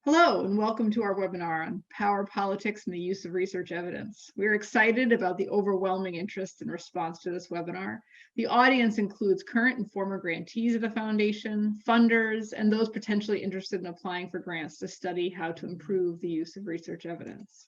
Hello, and welcome to our webinar on power, politics, and the use of research evidence. We're excited about the overwhelming interest and response to this webinar. The audience includes current and former grantees of the foundation, funders, and those potentially interested in applying for grants to study how to improve the use of research evidence.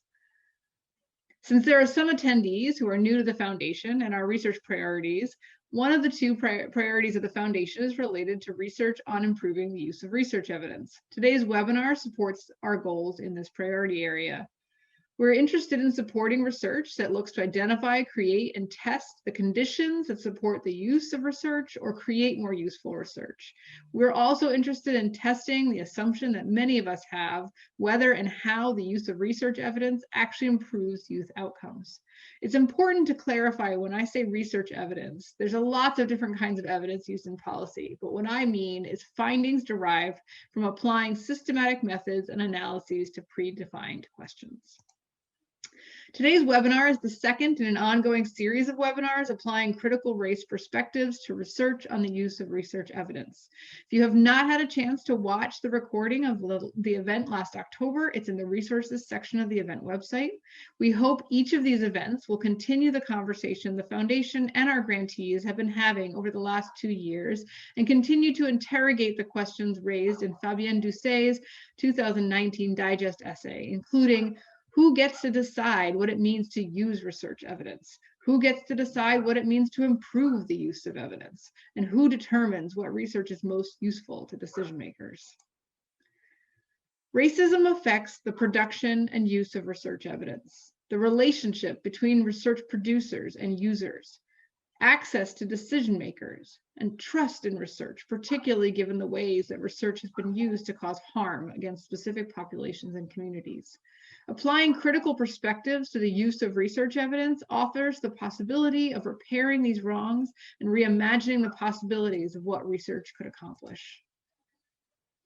Since there are some attendees who are new to the foundation and our research priorities, one of the two priorities of the foundation is related to research on improving the use of research evidence. Today's webinar supports our goals in this priority area. We're interested in supporting research that looks to identify, create, and test the conditions that support the use of research or create more useful research. We're also interested in testing the assumption that many of us have, whether and how the use of research evidence actually improves youth outcomes. It's important to clarify when I say research evidence, there's lots of different kinds of evidence used in policy, but what I mean is findings derived from applying systematic methods and analyses to predefined questions. Today's webinar is the second in an ongoing series of webinars applying critical race perspectives to research on the use of research evidence. If you have not had a chance to watch the recording of the event last October, it's in the resources section of the event website. We hope each of these events will continue the conversation the foundation and our grantees have been having over the last 2 years and continue to interrogate the questions raised in Fabienne Doucet's 2019 Digest essay, including who gets to decide what it means to use research evidence? Who gets to decide what it means to improve the use of evidence? And who determines what research is most useful to decision makers? Racism affects the production and use of research evidence, the relationship between research producers and users, access to decision makers, and trust in research, particularly given the ways that research has been used to cause harm against specific populations and communities. Applying critical perspectives to the use of research evidence offers the possibility of repairing these wrongs and reimagining the possibilities of what research could accomplish.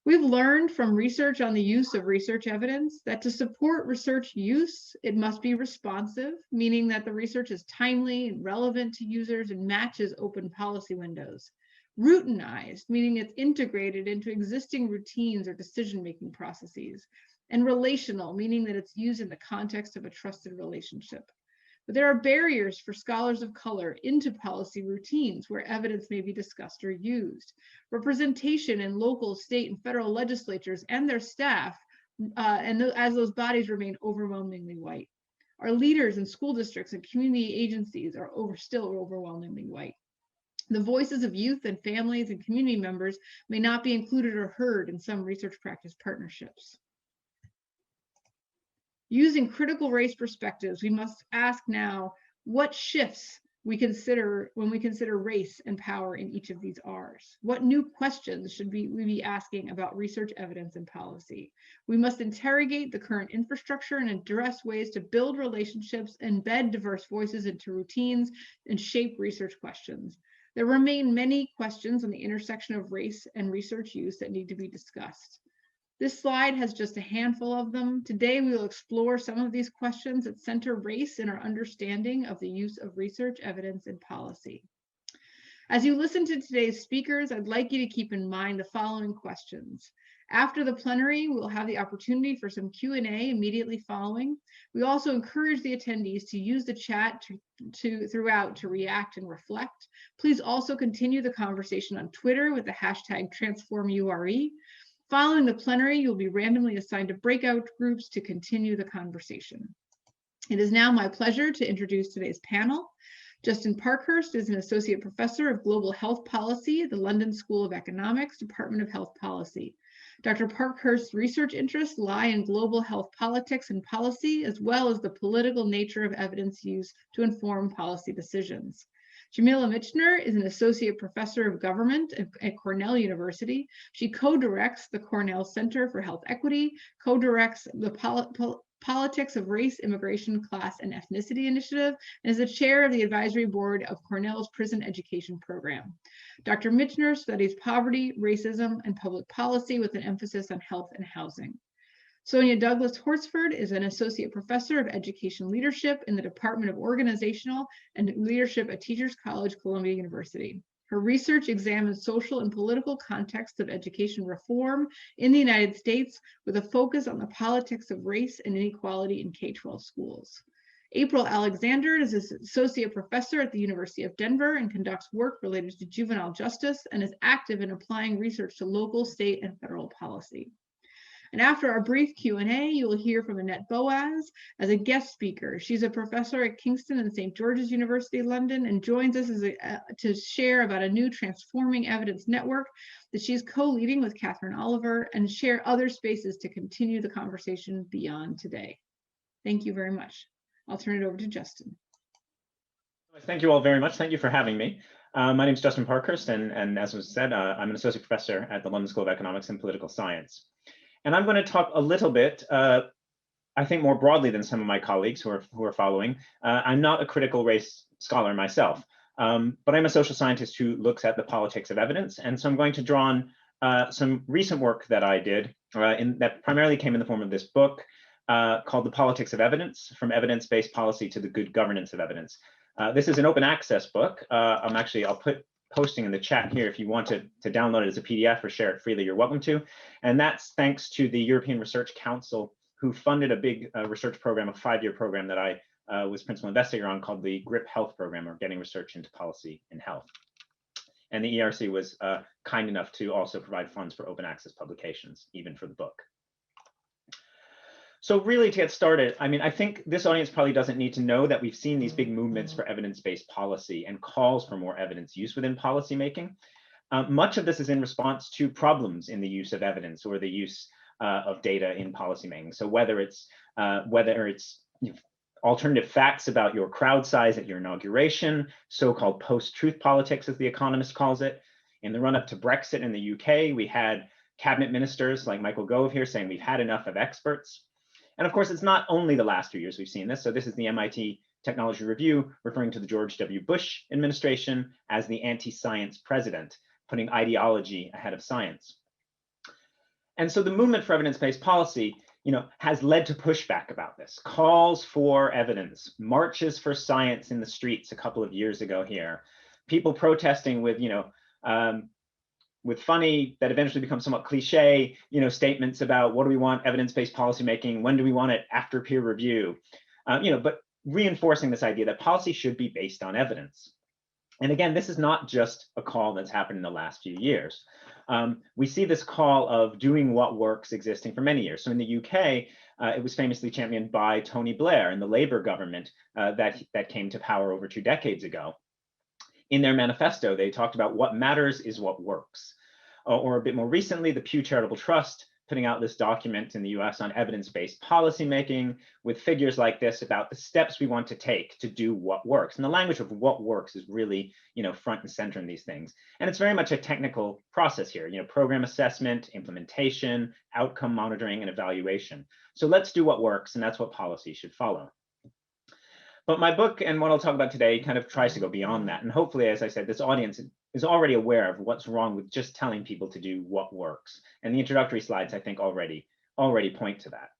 We've learned from research on the use of research evidence that to support research use, it must be responsive, meaning that the research is timely and relevant to users and matches open policy windows. Routinized, meaning it's integrated into existing routines or decision-making processes. And relational, meaning that it's used in the context of a trusted relationship. But there are barriers for scholars of color into policy routines where evidence may be discussed or used. Representation in local, state, and federal legislatures and their staff, as those bodies remain overwhelmingly white. Our leaders in school districts and community agencies are still overwhelmingly white. The voices of youth and families and community members may not be included or heard in some research practice partnerships. Using critical race perspectives, we must ask now what shifts we consider when we consider race and power in each of these R's. What new questions should we be asking about research evidence and policy? We must interrogate the current infrastructure and address ways to build relationships, embed diverse voices into routines, and shape research questions. There remain many questions on the intersection of race and research use that need to be discussed. This slide has just a handful of them. Today, we will explore some of these questions that center race in our understanding of the use of research, evidence, and policy. As you listen to today's speakers, I'd like you to keep in mind the following questions. After the plenary, we'll have the opportunity for some Q&A immediately following. We also encourage the attendees to use the chat throughout to react and reflect. Please also continue the conversation on Twitter with the hashtag TransformURE. Following the plenary, you'll be randomly assigned to breakout groups to continue the conversation. It is now my pleasure to introduce today's panel. Justin Parkhurst is an associate professor of global health policy at the London School of Economics, Department of Health Policy. Dr. Parkhurst's research interests lie in global health politics and policy, as well as the political nature of evidence used to inform policy decisions. Jamila Michener is an associate professor of government at Cornell University. She co-directs the Cornell Center for Health Equity, co-directs the Politics of Race, Immigration, Class, and Ethnicity Initiative, and is the chair of the advisory board of Cornell's Prison Education Program. Dr. Michener studies poverty, racism, and public policy with an emphasis on health and housing. Sonia Douglas Horsford is an associate professor of education leadership in the Department of Organizational and Leadership at Teachers College, Columbia University. Her research examines social and political contexts of education reform in the United States with a focus on the politics of race and inequality in K-12 schools. April Alexander is an associate professor at the University of Denver and conducts work related to juvenile justice and is active in applying research to local, state, and federal policy. And after our brief Q&A, you will hear from Annette Boaz as a guest speaker. She's a professor at Kingston and St. George's University, London, and joins us to share about a new Transforming Evidence network that she's co-leading with Catherine Oliver and share other spaces to continue the conversation beyond today. Thank you very much. I'll turn it over to Justin. Thank you all very much. Thank you for having me. My name is Justin Parkhurst, and as was said, I'm an associate professor at the London School of Economics and Political Science. And I'm going to talk a little bit, I think more broadly than some of my colleagues who are following. I'm not a critical race scholar myself, but I'm a social scientist who looks at the politics of evidence. And so I'm going to draw on some recent work that I did that primarily came in the form of this book called The Politics of Evidence, From Evidence-Based Policy to the Good Governance of Evidence. This is an open access book. I'll put posting in the chat here if you want to download it as a PDF or share it freely, you're welcome to. And that's thanks to the European Research Council, who funded a big research program, a 5-year program that I was principal investigator on, called the GRIP Health Program, or Getting Research into Policy in Health. And the ERC was kind enough to also provide funds for open access publications, even for the book. So really, to get started, I mean, I think this audience probably doesn't need to know that we've seen these big movements for evidence-based policy and calls for more evidence use within policymaking. Much of this is in response to problems in the use of evidence or the use of data in policymaking. So whether it's alternative facts about your crowd size at your inauguration, so-called post-truth politics, as The Economist calls it. In the run-up to Brexit in the UK, we had cabinet ministers like Michael Gove here saying we've had enough of experts. And of course, it's not only the last few years we've seen this. So this is the MIT Technology Review referring to the George W. Bush administration as the anti-science president, putting ideology ahead of science. And so the movement for evidence-based policy, has led to pushback about this. Calls for evidence, marches for science in the streets a couple of years ago here, people protesting with, with funny, that eventually become somewhat cliche, statements about what do we want evidence-based policymaking, when do we want it after peer review, but reinforcing this idea that policy should be based on evidence. And again, this is not just a call that's happened in the last few years. We see this call of doing what works existing for many years. So in the UK, it was famously championed by Tony Blair and the Labour government that came to power over 2 decades ago. In their manifesto, they talked about what matters is what works. Or a bit more recently, the Pew Charitable Trust putting out this document in the US on evidence-based policymaking with figures like this about the steps we want to take to do what works. And the language of what works is really, front and center in these things. And it's very much a technical process here, program assessment, implementation, outcome monitoring, and evaluation. So let's do what works, and that's what policy should follow. But my book and what I'll talk about today kind of tries to go beyond that. And hopefully, as I said, this audience is already aware of what's wrong with just telling people to do what works. And the introductory slides, I think, already point to that.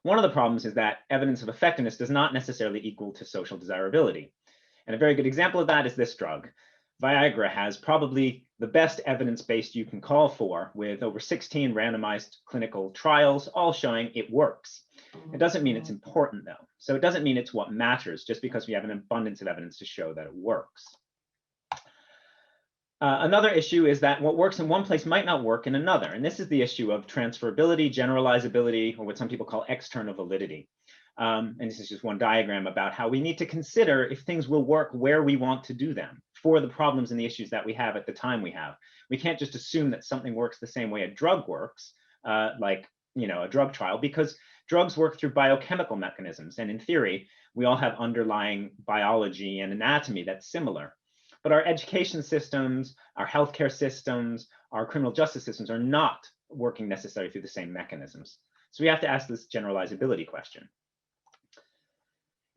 One of the problems is that evidence of effectiveness does not necessarily equal to social desirability. And a very good example of that is this drug. Viagra has probably the best evidence-based you can call for, with over 16 randomized clinical trials, all showing it works. It doesn't mean it's important, though. So it doesn't mean it's what matters just because we have an abundance of evidence to show that it works. Another issue is that what works in one place might not work in another. And this is the issue of transferability, generalizability, or what some people call external validity. And this is just one diagram about how we need to consider if things will work where we want to do them for the problems and the issues that we have at the time we have. We can't just assume that something works the same way a drug works, like a drug trial, because drugs work through biochemical mechanisms. And in theory, we all have underlying biology and anatomy that's similar. But our education systems, our healthcare systems, our criminal justice systems are not working necessarily through the same mechanisms. So we have to ask this generalizability question.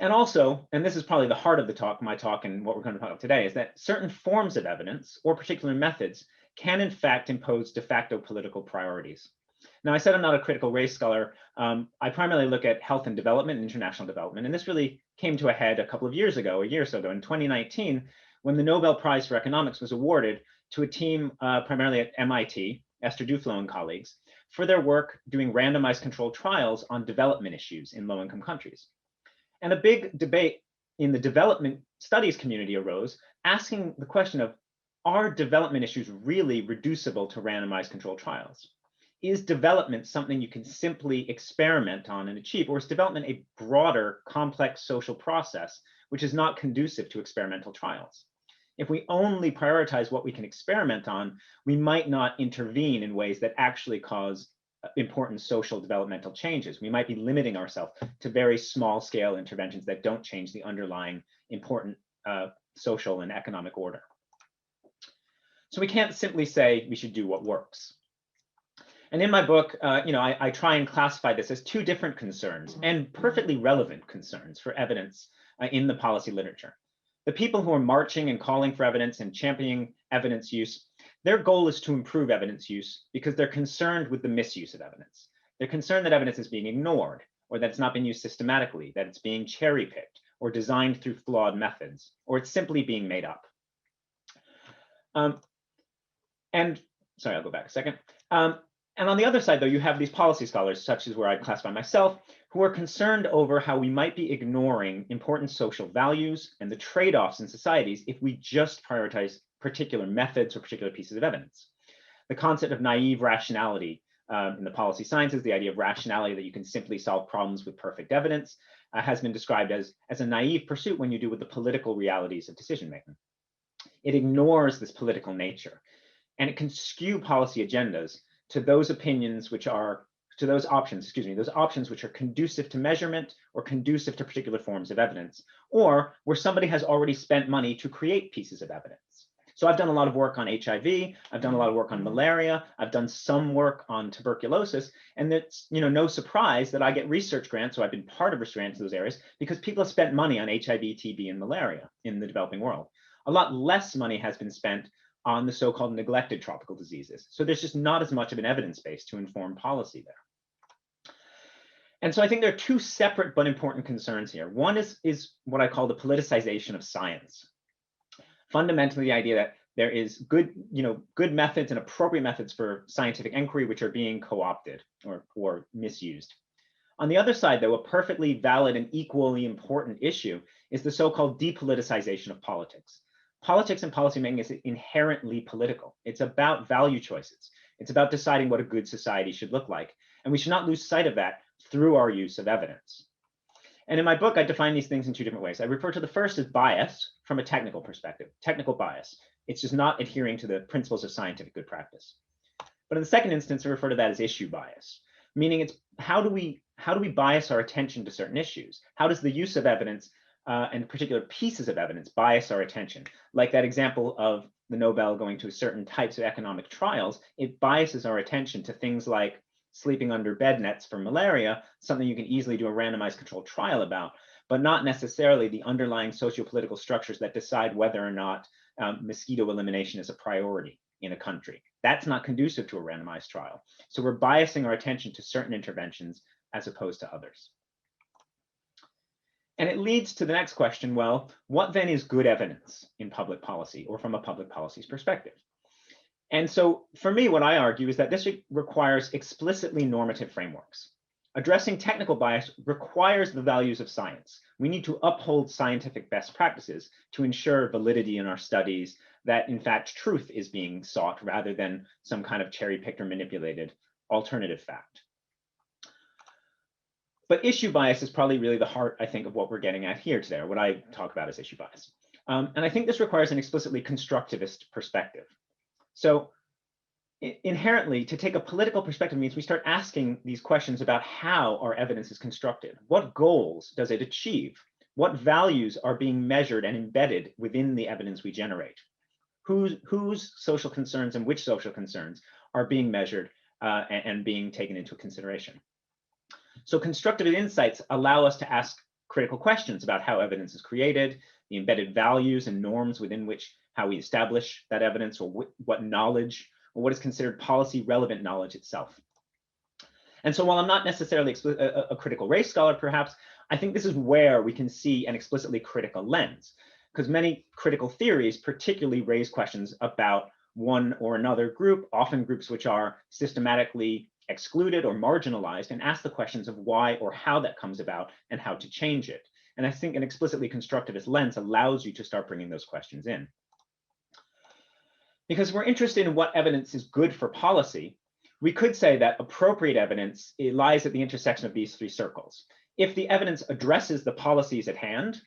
And also, and this is probably the heart of the talk, my talk, and what we're going to talk about today, is that certain forms of evidence or particular methods can in fact impose de facto political priorities. Now, I said I'm not a critical race scholar. I primarily look at health and development and international development. And this really came to a head a couple of years ago, a year or so ago, in 2019, when the Nobel Prize for Economics was awarded to a team primarily at MIT, Esther Duflo and colleagues, for their work doing randomized controlled trials on development issues in low-income countries. And a big debate in the development studies community arose, asking the question of, are development issues really reducible to randomized controlled trials? Is development something you can simply experiment on and achieve, or is development a broader, complex social process which is not conducive to experimental trials? If we only prioritize what we can experiment on, we might not intervene in ways that actually cause important social developmental changes. We might be limiting ourselves to very small scale interventions that don't change the underlying important social and economic order. So we can't simply say we should do what works. And in my book, I try and classify this as two different concerns, and perfectly relevant concerns for evidence in the policy literature. The people who are marching and calling for evidence and championing evidence use, their goal is to improve evidence use because they're concerned with the misuse of evidence. They're concerned that evidence is being ignored, or that it's not being used systematically, that it's being cherry-picked or designed through flawed methods, or it's simply being made up. Sorry, I'll go back a second. And on the other side, though, you have these policy scholars, such as where I classify myself, who are concerned over how we might be ignoring important social values and the trade-offs in societies if we just prioritize particular methods or particular pieces of evidence. The concept of naive rationality in the policy sciences, the idea of rationality that you can simply solve problems with perfect evidence, has been described as a naive pursuit when you do with the political realities of decision-making. It ignores this political nature, and it can skew policy agendas to those opinions which are, to those options which are conducive to measurement or conducive to particular forms of evidence, or where somebody has already spent money to create pieces of evidence. So I've done a lot of work on HIV, I've done a lot of work on malaria, I've done some work on tuberculosis, and it's no surprise that I get research grants, so I've been part of research grants in those areas, because people have spent money on HIV, TB, and malaria in the developing world. A lot less money has been spent on the so-called neglected tropical diseases. So there's just not as much of an evidence base to inform policy there. And so I think there are two separate but important concerns here. One is what I call the politicization of science. Fundamentally, the idea that there is good methods and appropriate methods for scientific inquiry which are being co-opted or misused. On the other side, though, a perfectly valid and equally important issue is the so-called depoliticization of politics. Politics and policymaking is inherently political. It's about value choices. It's about deciding what a good society should look like. And we should not lose sight of that through our use of evidence. And in my book, I define these things in two different ways. I refer to the first as bias from a technical perspective, technical bias. It's just not adhering to the principles of scientific good practice. But in the second instance, I refer to that as issue bias, meaning it's how do we bias our attention to certain issues? How does the use of evidence and particular pieces of evidence bias our attention? Like that example of the Nobel going to certain types of economic trials, it biases our attention to things like sleeping under bed nets for malaria, something you can easily do a randomized controlled trial about, but not necessarily the underlying socio-political structures that decide whether or not mosquito elimination is a priority in a country. That's not conducive to a randomized trial. So we're biasing our attention to certain interventions as opposed to others. And it leads to the next question, well, what then is good evidence in public policy or from a public policy's perspective? And so for me, what I argue is that this requires explicitly normative frameworks. Addressing technical bias requires the values of science. We need to uphold scientific best practices to ensure validity in our studies, that in fact truth is being sought rather than some kind of cherry-picked or manipulated alternative fact. But issue bias is probably really the heart, I think, of what we're getting at here today, or what I talk about as issue bias. And I think this requires an explicitly constructivist perspective. So inherently, to take a political perspective means we start asking these questions about how our evidence is constructed. What goals does it achieve? What values are being measured and embedded within the evidence we generate? Whose social concerns and which social concerns are being measured and being taken into consideration? So constructive insights allow us to ask critical questions about how evidence is created, the embedded values and norms within which how we establish that evidence, or what knowledge, or what is considered policy relevant knowledge itself. And so while I'm not necessarily a critical race scholar, perhaps, I think this is where we can see an explicitly critical lens. because many critical theories particularly raise questions about one or another group, often groups which are systematically excluded or marginalized, and ask the questions of why or how that comes about and how to change it. And I think an explicitly constructivist lens allows you to start bringing those questions in. Because we're interested in what evidence is good for policy, we could say that appropriate evidence lies at the intersection of these three circles. If the evidence addresses the policies at hand,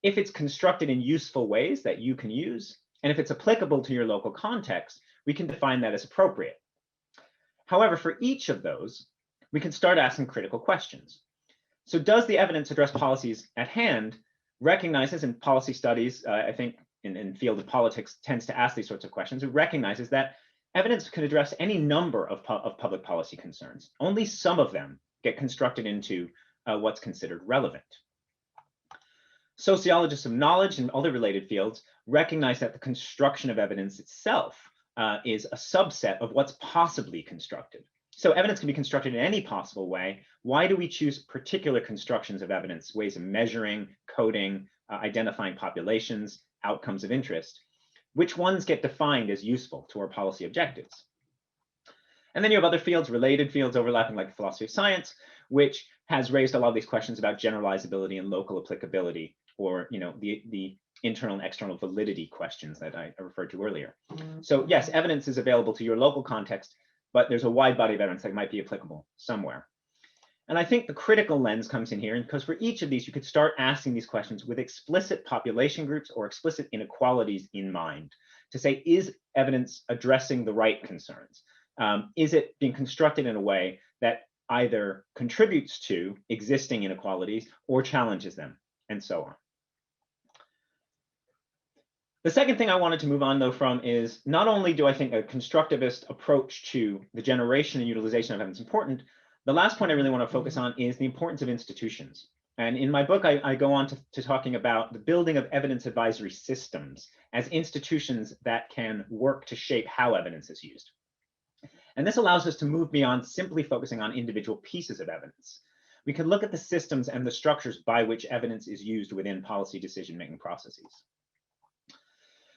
if it's constructed in useful ways that you can use, and if it's applicable to your local context, we can define that as appropriate. However, for each of those, we can start asking critical questions. So does the evidence address policies at hand? Recognizes in policy studies, I think in field of politics tends to ask these sorts of questions, it recognizes that evidence can address any number of public policy concerns. Only some of them get constructed into what's considered relevant. Sociologists of knowledge and other related fields recognize that the construction of evidence itself is a subset of what's possibly constructed. So evidence can be constructed in any possible way. Why do we choose particular constructions of evidence, ways of measuring, coding, identifying populations, outcomes of interest? Which ones get defined as useful to our policy objectives? And then you have other fields, related fields overlapping, like the philosophy of science, which has raised a lot of these questions about generalizability and local applicability, or the internal and external validity questions that I referred to earlier. So yes, evidence is available to your local context, but there's a wide body of evidence that might be applicable somewhere. And I think the critical lens comes in here, because for each of these, you could start asking these questions with explicit population groups or explicit inequalities in mind, to say, is evidence addressing the right concerns? Is it being constructed in a way that either contributes to existing inequalities or challenges them, and so on? The second thing I wanted to move on, though, from is not only do I think a constructivist approach to the generation and utilization of evidence important, the last point I really want to focus on is the importance of institutions. And in my book, I go on to talking about the building of evidence advisory systems as institutions that can work to shape how evidence is used. And this allows us to move beyond simply focusing on individual pieces of evidence. We can look at the systems and the structures by which evidence is used within policy decision-making processes.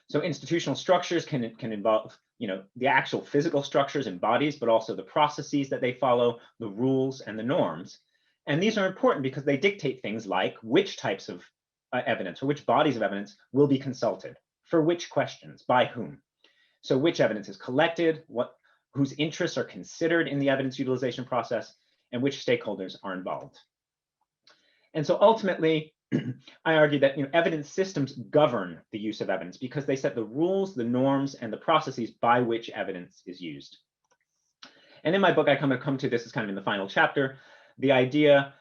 So institutional structures can involve, the actual physical structures and bodies, but also the processes that they follow, the rules and the norms. And these are important because they dictate things like which types of evidence or which bodies of evidence will be consulted, for which questions, by whom. So which evidence is collected, whose interests are considered in the evidence utilization process, and which stakeholders are involved. And so ultimately, I argue that evidence systems govern the use of evidence because they set the rules, the norms, and the processes by which evidence is used. And in my book, I come to this as kind of in the final chapter, the idea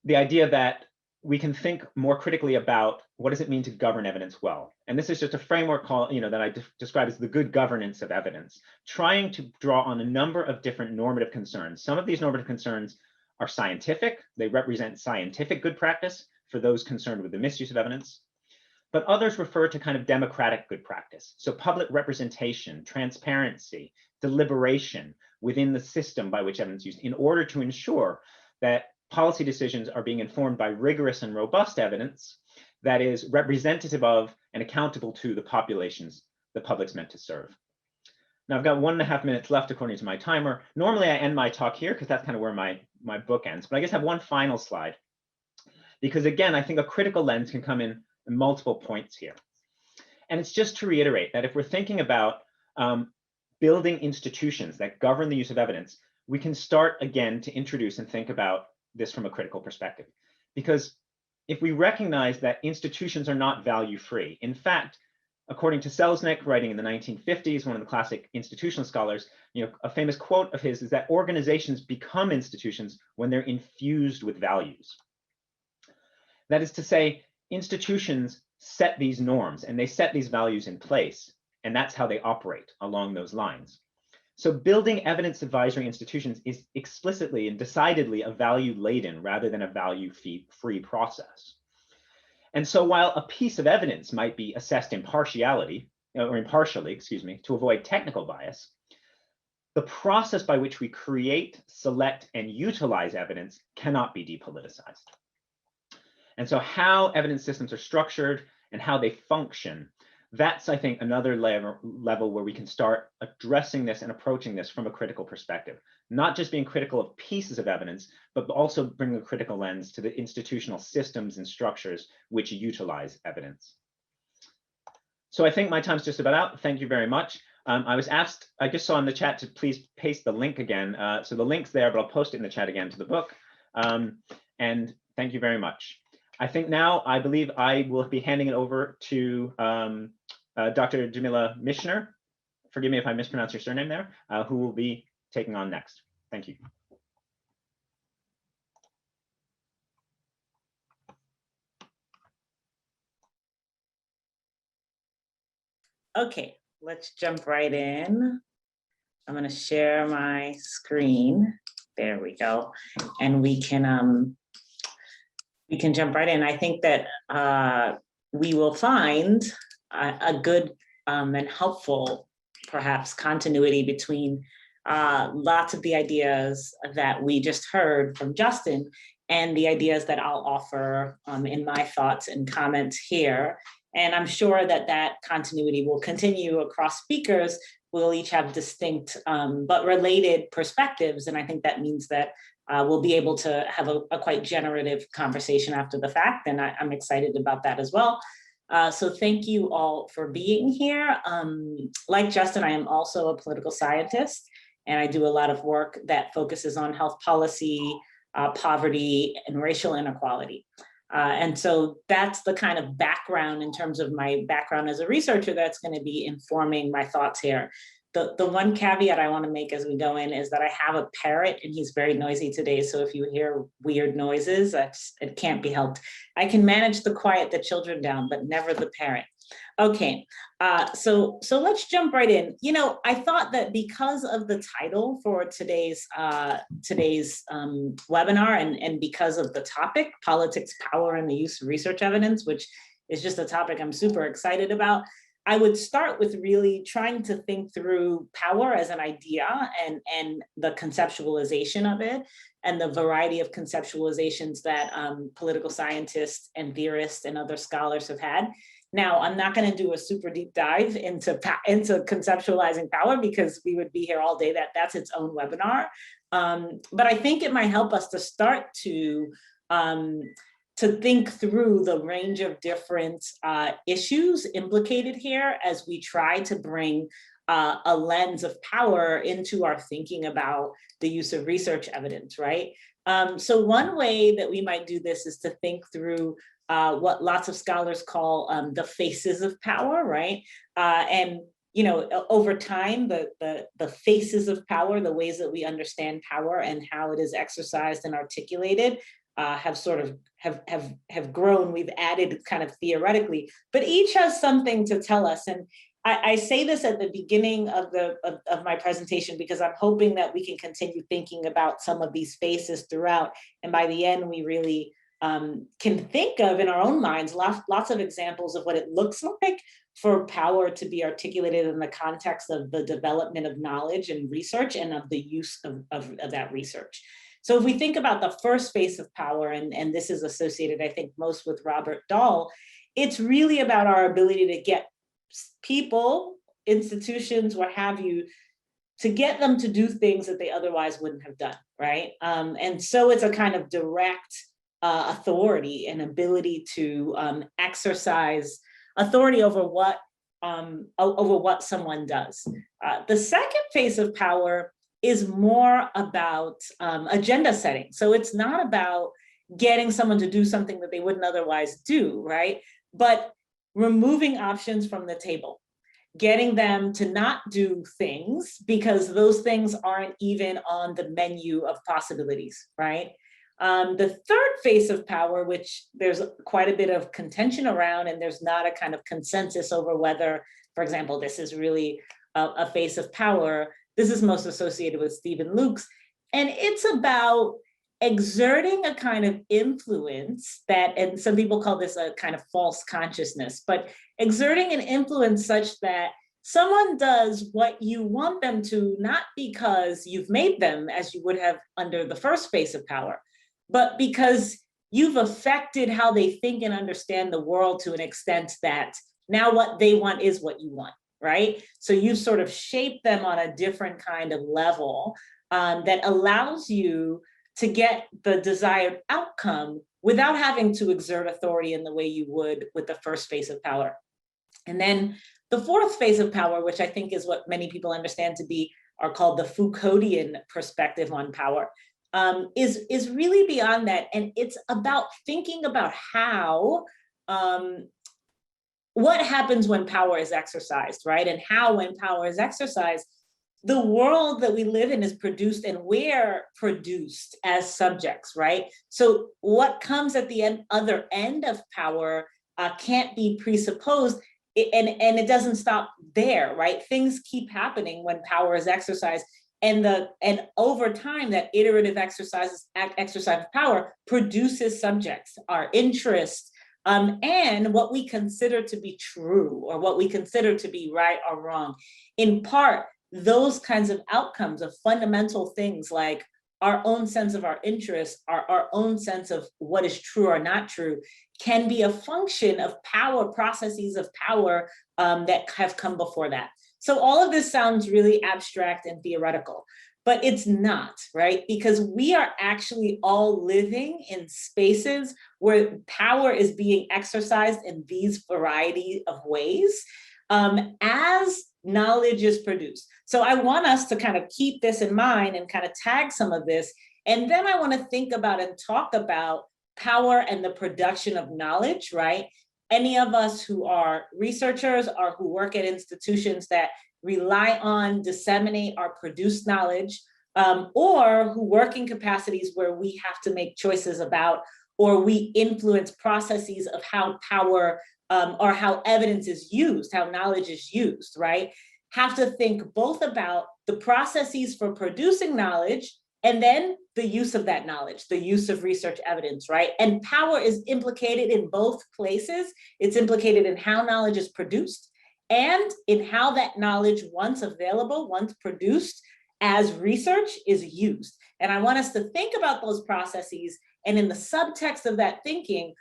that we can think more critically about what does it mean to govern evidence well. And this is just a framework that I describe as the good governance of evidence, trying to draw on a number of different normative concerns. Some of these normative concerns are scientific. They represent scientific good practice for those concerned with the misuse of evidence. But others refer to kind of democratic good practice. So public representation, transparency, deliberation within the system by which evidence is used in order to ensure that policy decisions are being informed by rigorous and robust evidence that is representative of and accountable to the populations the public's meant to serve. Now I've got 1.5 minutes left according to my timer. Normally I end my talk here because that's kind of where my book ends, but I guess I have one final slide. Because again, I think a critical lens can come in multiple points here. And it's just to reiterate that if we're thinking about building institutions that govern the use of evidence, we can start again to introduce and think about this from a critical perspective. Because if we recognize that institutions are not value-free, in fact, according to Selznick, writing in the 1950s, one of the classic institutional scholars, a famous quote of his is that organizations become institutions when they're infused with values. That is to say, institutions set these norms and they set these values in place, and that's how they operate along those lines. So building evidence advisory institutions is explicitly and decidedly a value-laden rather than a value-free process. And so while a piece of evidence might be assessed impartially, to avoid technical bias, the process by which we create, select, and utilize evidence cannot be depoliticized. And so how evidence systems are structured and how they function, that's, I think, another level where we can start addressing this and approaching this from a critical perspective, not just being critical of pieces of evidence, but also bring a critical lens to the institutional systems and structures which utilize evidence. So I think my time's just about out. Thank you very much. I was asked, I just saw in the chat to please paste the link again. So the link's there, but I'll post it in the chat again to the book. And thank you very much. I think now, I believe I will be handing it over to Dr. Jamila Mishner. Forgive me if I mispronounce your surname there, who will be taking on next. Thank you. Okay, let's jump right in. I'm going to share my screen. There we go. And we can jump right in. I think that we will find a good and helpful, perhaps, continuity between lots of the ideas that we just heard from Justin and the ideas that I'll offer in my thoughts and comments here. And I'm sure that that continuity will continue across speakers. We'll each have distinct but related perspectives. And I think that means that we'll be able to have a quite generative conversation after the fact. And I'm excited about that as well. So thank you all for being here. Like Justin, I am also a political scientist, and I do a lot of work that focuses on health policy, poverty, and racial inequality. And so that's the kind of background in terms of my background as a researcher that's going to be informing my thoughts here. The one caveat I want to make as we go in is that I have a parrot and he's very noisy today. So if you hear weird noises, it can't be helped. I can manage to quiet the children down, but never the parrot. Okay, so let's jump right in. You know, I thought that because of the title for today's webinar and because of the topic, politics, power, and the use of research evidence, which is just a topic I'm super excited about, I would start with really trying to think through power as an idea and the conceptualization of it and the variety of conceptualizations that political scientists and theorists and other scholars have had. Now, I'm not going to do a super deep dive into conceptualizing power because we would be here all day. That's its own webinar. But I think it might help us to start to think through the range of different issues implicated here as we try to bring a lens of power into our thinking about the use of research evidence, right? So one way that we might do this is to think through what lots of scholars call the faces of power, right? And you know, over time, the faces of power, the ways that we understand power and how it is exercised and articulated, have sort of have grown. We've added kind of theoretically, but each has something to tell us. And I say this at the beginning of my presentation because I'm hoping that we can continue thinking about some of these faces throughout. And by the end, we really can think of in our own minds lots of examples of what it looks like for power to be articulated in the context of the development of knowledge and research and of the use of that research. So if we think about the first face of power, and this is associated, I think, most with Robert Dahl, it's really about our ability to get people, institutions, what have you, to get them to do things that they otherwise wouldn't have done, right? And so it's a kind of direct authority and ability to exercise authority over what someone does. The second phase of power is more about agenda setting. So it's not about getting someone to do something that they wouldn't otherwise do, right? But removing options from the table, getting them to not do things because those things aren't even on the menu of possibilities, right? The third phase of power, which there's quite a bit of contention around, and there's not a kind of consensus over whether, for example, this is really a phase of power. This is most associated with Stephen Luke's, and it's about exerting a kind of influence that, and some people call this a kind of false consciousness, but exerting an influence such that someone does what you want them to, not because you've made them as you would have under the first phase of power, but because you've affected how they think and understand the world to an extent that now what they want is what you want, right? So you've sort of shaped them on a different kind of level that allows you to get the desired outcome without having to exert authority in the way you would with the first phase of power. And then the fourth phase of power, which I think is what many people understand to be, are called the Foucauldian perspective on power, is really beyond that. And it's about thinking about how, what happens when power is exercised, right? And how, when power is exercised, the world that we live in is produced, and we're produced as subjects, right? So what comes at the other end of power can't be presupposed, and it doesn't stop there, right? Things keep happening when power is exercised, and over time, that iterative exercise of power produces subjects, our interests, and what we consider to be true, or what we consider to be right or wrong. In part, those kinds of outcomes of fundamental things like our own sense of our interests, our own sense of what is true or not true, can be a function of power, processes of power that have come before that. So all of this sounds really abstract and theoretical, but it's not, right? Because we are actually all living in spaces where power is being exercised in these variety of ways as knowledge is produced. So I want us to kind of keep this in mind and kind of tag some of this. And then I want to think about and talk about power and the production of knowledge, right? Any of us who are researchers or who work at institutions that rely on, disseminate, or produce knowledge, or who work in capacities where we have to make choices about, or we influence processes of how power or how evidence is used, how knowledge is used, right? Have to think both about the processes for producing knowledge and then the use of that knowledge, the use of research evidence, right? And power is implicated in both places. It's implicated in how knowledge is produced and in how that knowledge, once available, once produced as research, is used. And I want us to think about those processes, and in the subtext of that thinking,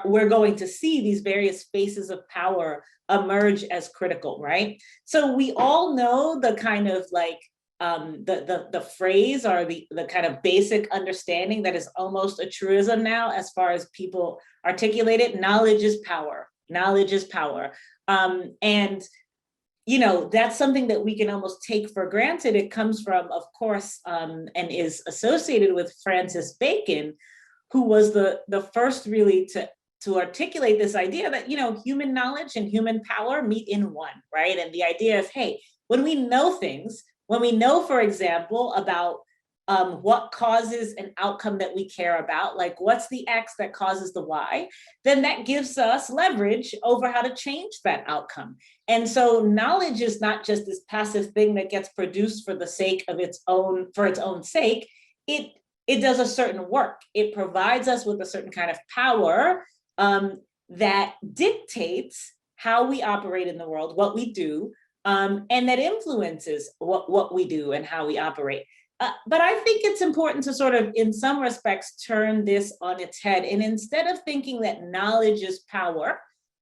we're going to see these various spaces of power emerge as critical, right? So we all know the kind of like the phrase or the kind of basic understanding that is almost a truism now as far as people articulate it: knowledge is power. Knowledge is power. And you know, that's something that we can almost take for granted. It comes from, of course, and is associated with Francis Bacon, who was the first really to articulate this idea that, you know, human knowledge and human power meet in one, right? And the idea is, hey, when we know things, when we know, for example, about what causes an outcome that we care about, like what's the X that causes the Y, then that gives us leverage over how to change that outcome. And so knowledge is not just this passive thing that gets produced for the sake of its own, for its own sake. It does a certain work. It provides us with a certain kind of power that dictates how we operate in the world, what we do, and that influences what we do and how we operate. But I think it's important to sort of, in some respects, turn this on its head. And instead of thinking that knowledge is power,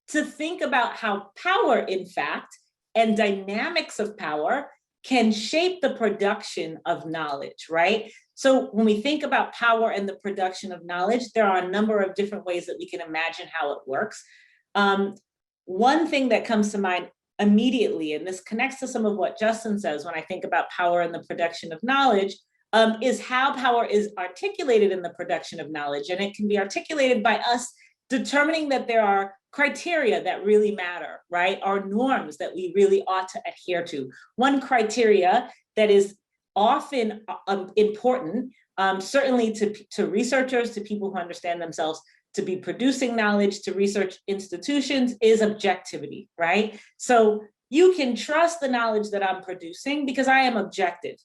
to think about how power, in fact, and dynamics of power can shape the production of knowledge, right? So when we think about power and the production of knowledge, there are a number of different ways that we can imagine how it works. One thing that comes to mind immediately, and this connects to some of what Justin says when I think about power and the production of knowledge, is how power is articulated in the production of knowledge. And it can be articulated by us determining that there are criteria that really matter, right? Or norms that we really ought to adhere to. One criteria that is often important, certainly to researchers, to people who understand themselves to be producing knowledge, to research institutions, is objectivity, right? So you can trust the knowledge that I'm producing because I am objective.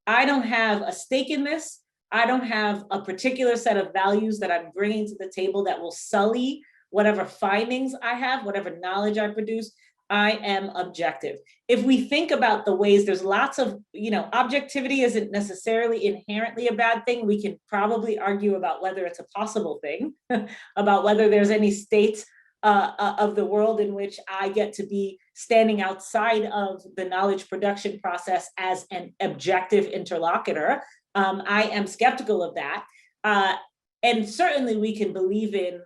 I don't have a stake in this. I don't have a particular set of values that I'm bringing to the table that will sully whatever findings I have, whatever knowledge I produce. I am objective. If we think about the ways, there's lots of, objectivity isn't necessarily inherently a bad thing. We can probably argue about whether it's a possible thing, about whether there's any states of the world in which I get to be standing outside of the knowledge production process as an objective interlocutor. I am skeptical of that. And certainly we can believe in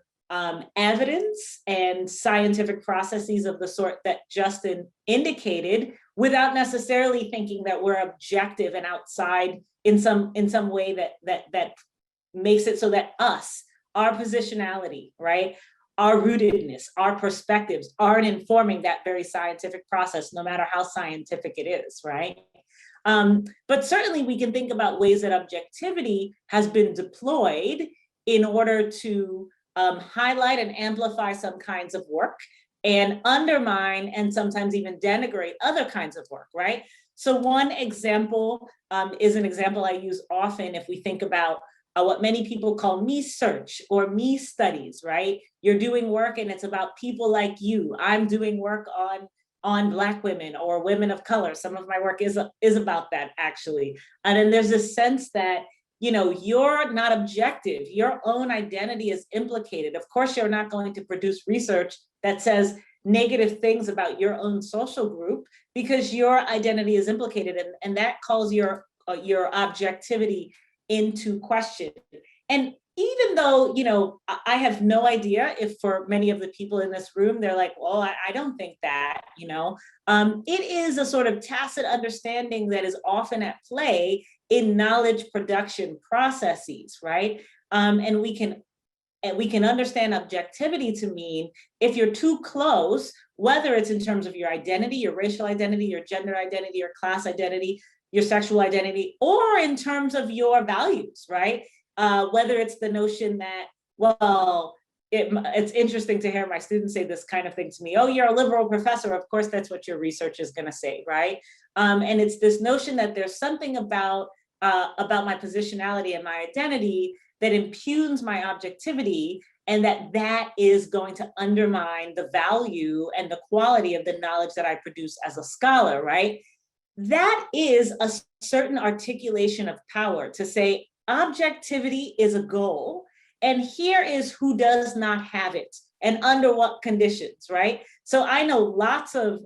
evidence and scientific processes of the sort that Justin indicated without necessarily thinking that we're objective and outside in some way that makes it so that our positionality, right, our rootedness, our perspectives aren't informing that very scientific process, no matter how scientific it is, right? But certainly we can think about ways that objectivity has been deployed in order to highlight and amplify some kinds of work and undermine and sometimes even denigrate other kinds of work, right? So one example is an example I use often if we think about what many people call me search or me studies, right? You're doing work and it's about people like you. I'm doing work on Black women or women of color. Some of my work is about that, actually. And then there's a sense that you're not objective. Your own identity is implicated. Of course, you're not going to produce research that says negative things about your own social group because your identity is implicated, and that calls your objectivity into question. And even though, I have no idea if for many of the people in this room, they're like, well, I don't think that, it is a sort of tacit understanding that is often at play in knowledge production processes, right? And we can understand objectivity to mean if you're too close, whether it's in terms of your identity, your racial identity, your gender identity, your class identity, your sexual identity, or in terms of your values, right? Whether it's the notion that, well, it's interesting to hear my students say this kind of thing to me. Oh, you're a liberal professor. Of course, that's what your research is going to say, right? And it's this notion that there's something about my positionality and my identity that impugns my objectivity, and that is going to undermine the value and the quality of the knowledge that I produce as a scholar, right? That is a certain articulation of power to say objectivity is a goal, and here is who does not have it and under what conditions, right? So I know lots of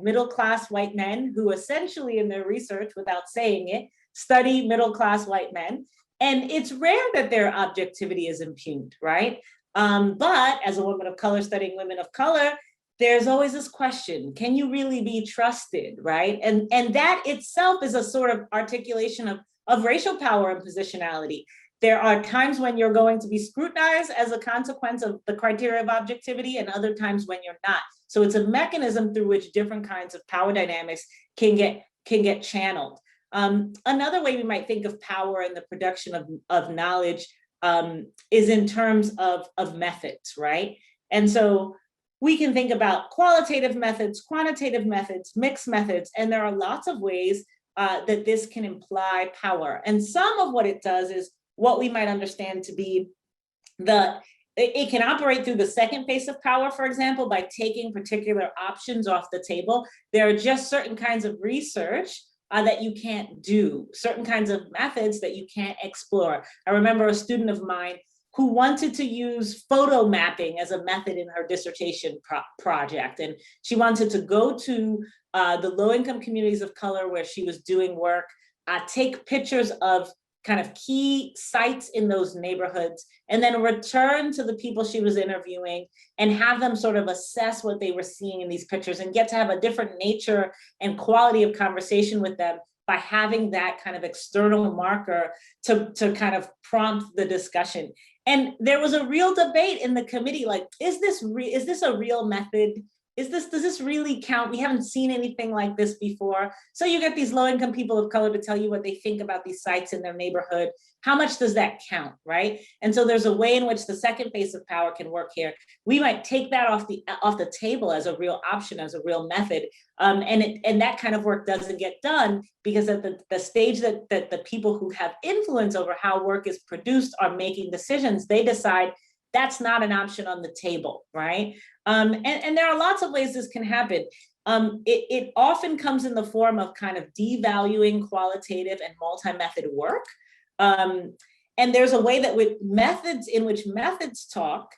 middle-class white men who essentially in their research, without saying it, study middle-class white men. And it's rare that their objectivity is impugned, right? But as a woman of color studying women of color, there's always this question, can you really be trusted, right? And that itself is a sort of articulation of racial power and positionality. There are times when you're going to be scrutinized as a consequence of the criteria of objectivity, and other times when you're not. So it's a mechanism through which different kinds of power dynamics can get channeled. Another way we might think of power in the production of knowledge is in terms of methods, right? And so we can think about qualitative methods, quantitative methods, mixed methods, and there are lots of ways that this can imply power. And some of what it does is what we might understand to be it can operate through the second phase of power, for example, by taking particular options off the table. There are just certain kinds of research that you can't do, certain kinds of methods that you can't explore. I remember a student of mine who wanted to use photo mapping as a method in her dissertation project. And she wanted to go to the low-income communities of color where she was doing work, take pictures of kind of key sites in those neighborhoods, and then return to the people she was interviewing and have them sort of assess what they were seeing in these pictures and get to have a different nature and quality of conversation with them by having that kind of external marker to kind of prompt the discussion. And there was a real debate in the committee, like, is this a real method? Does this really count? We haven't seen anything like this before. So you get these low-income people of color to tell you what they think about these sites in their neighborhood. How much does that count, right? And so there's a way in which the second phase of power can work here. We might take that off the table as a real option, as a real method. And that kind of work doesn't get done because at the stage that the people who have influence over how work is produced are making decisions, they decide that's not an option on the table, right? And there are lots of ways this can happen. It often comes in the form of kind of devaluing qualitative and multi-method work. And there's a way that with methods in which methods talk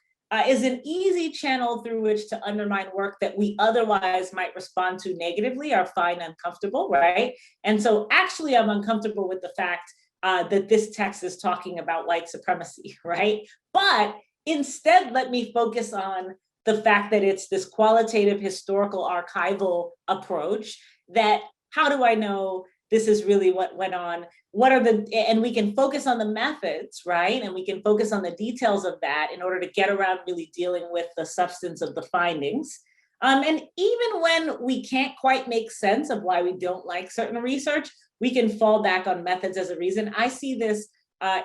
is an easy channel through which to undermine work that we otherwise might respond to negatively or find uncomfortable, right? And so actually I'm uncomfortable with the fact that this text is talking about white supremacy, right? But instead, let me focus on the fact that it's this qualitative historical archival approach that, how do I know this is really what went on? What are and we can focus on the methods, right? And we can focus on the details of that in order to get around really dealing with the substance of the findings. And even when we can't quite make sense of why we don't like certain research, we can fall back on methods as a reason. I see this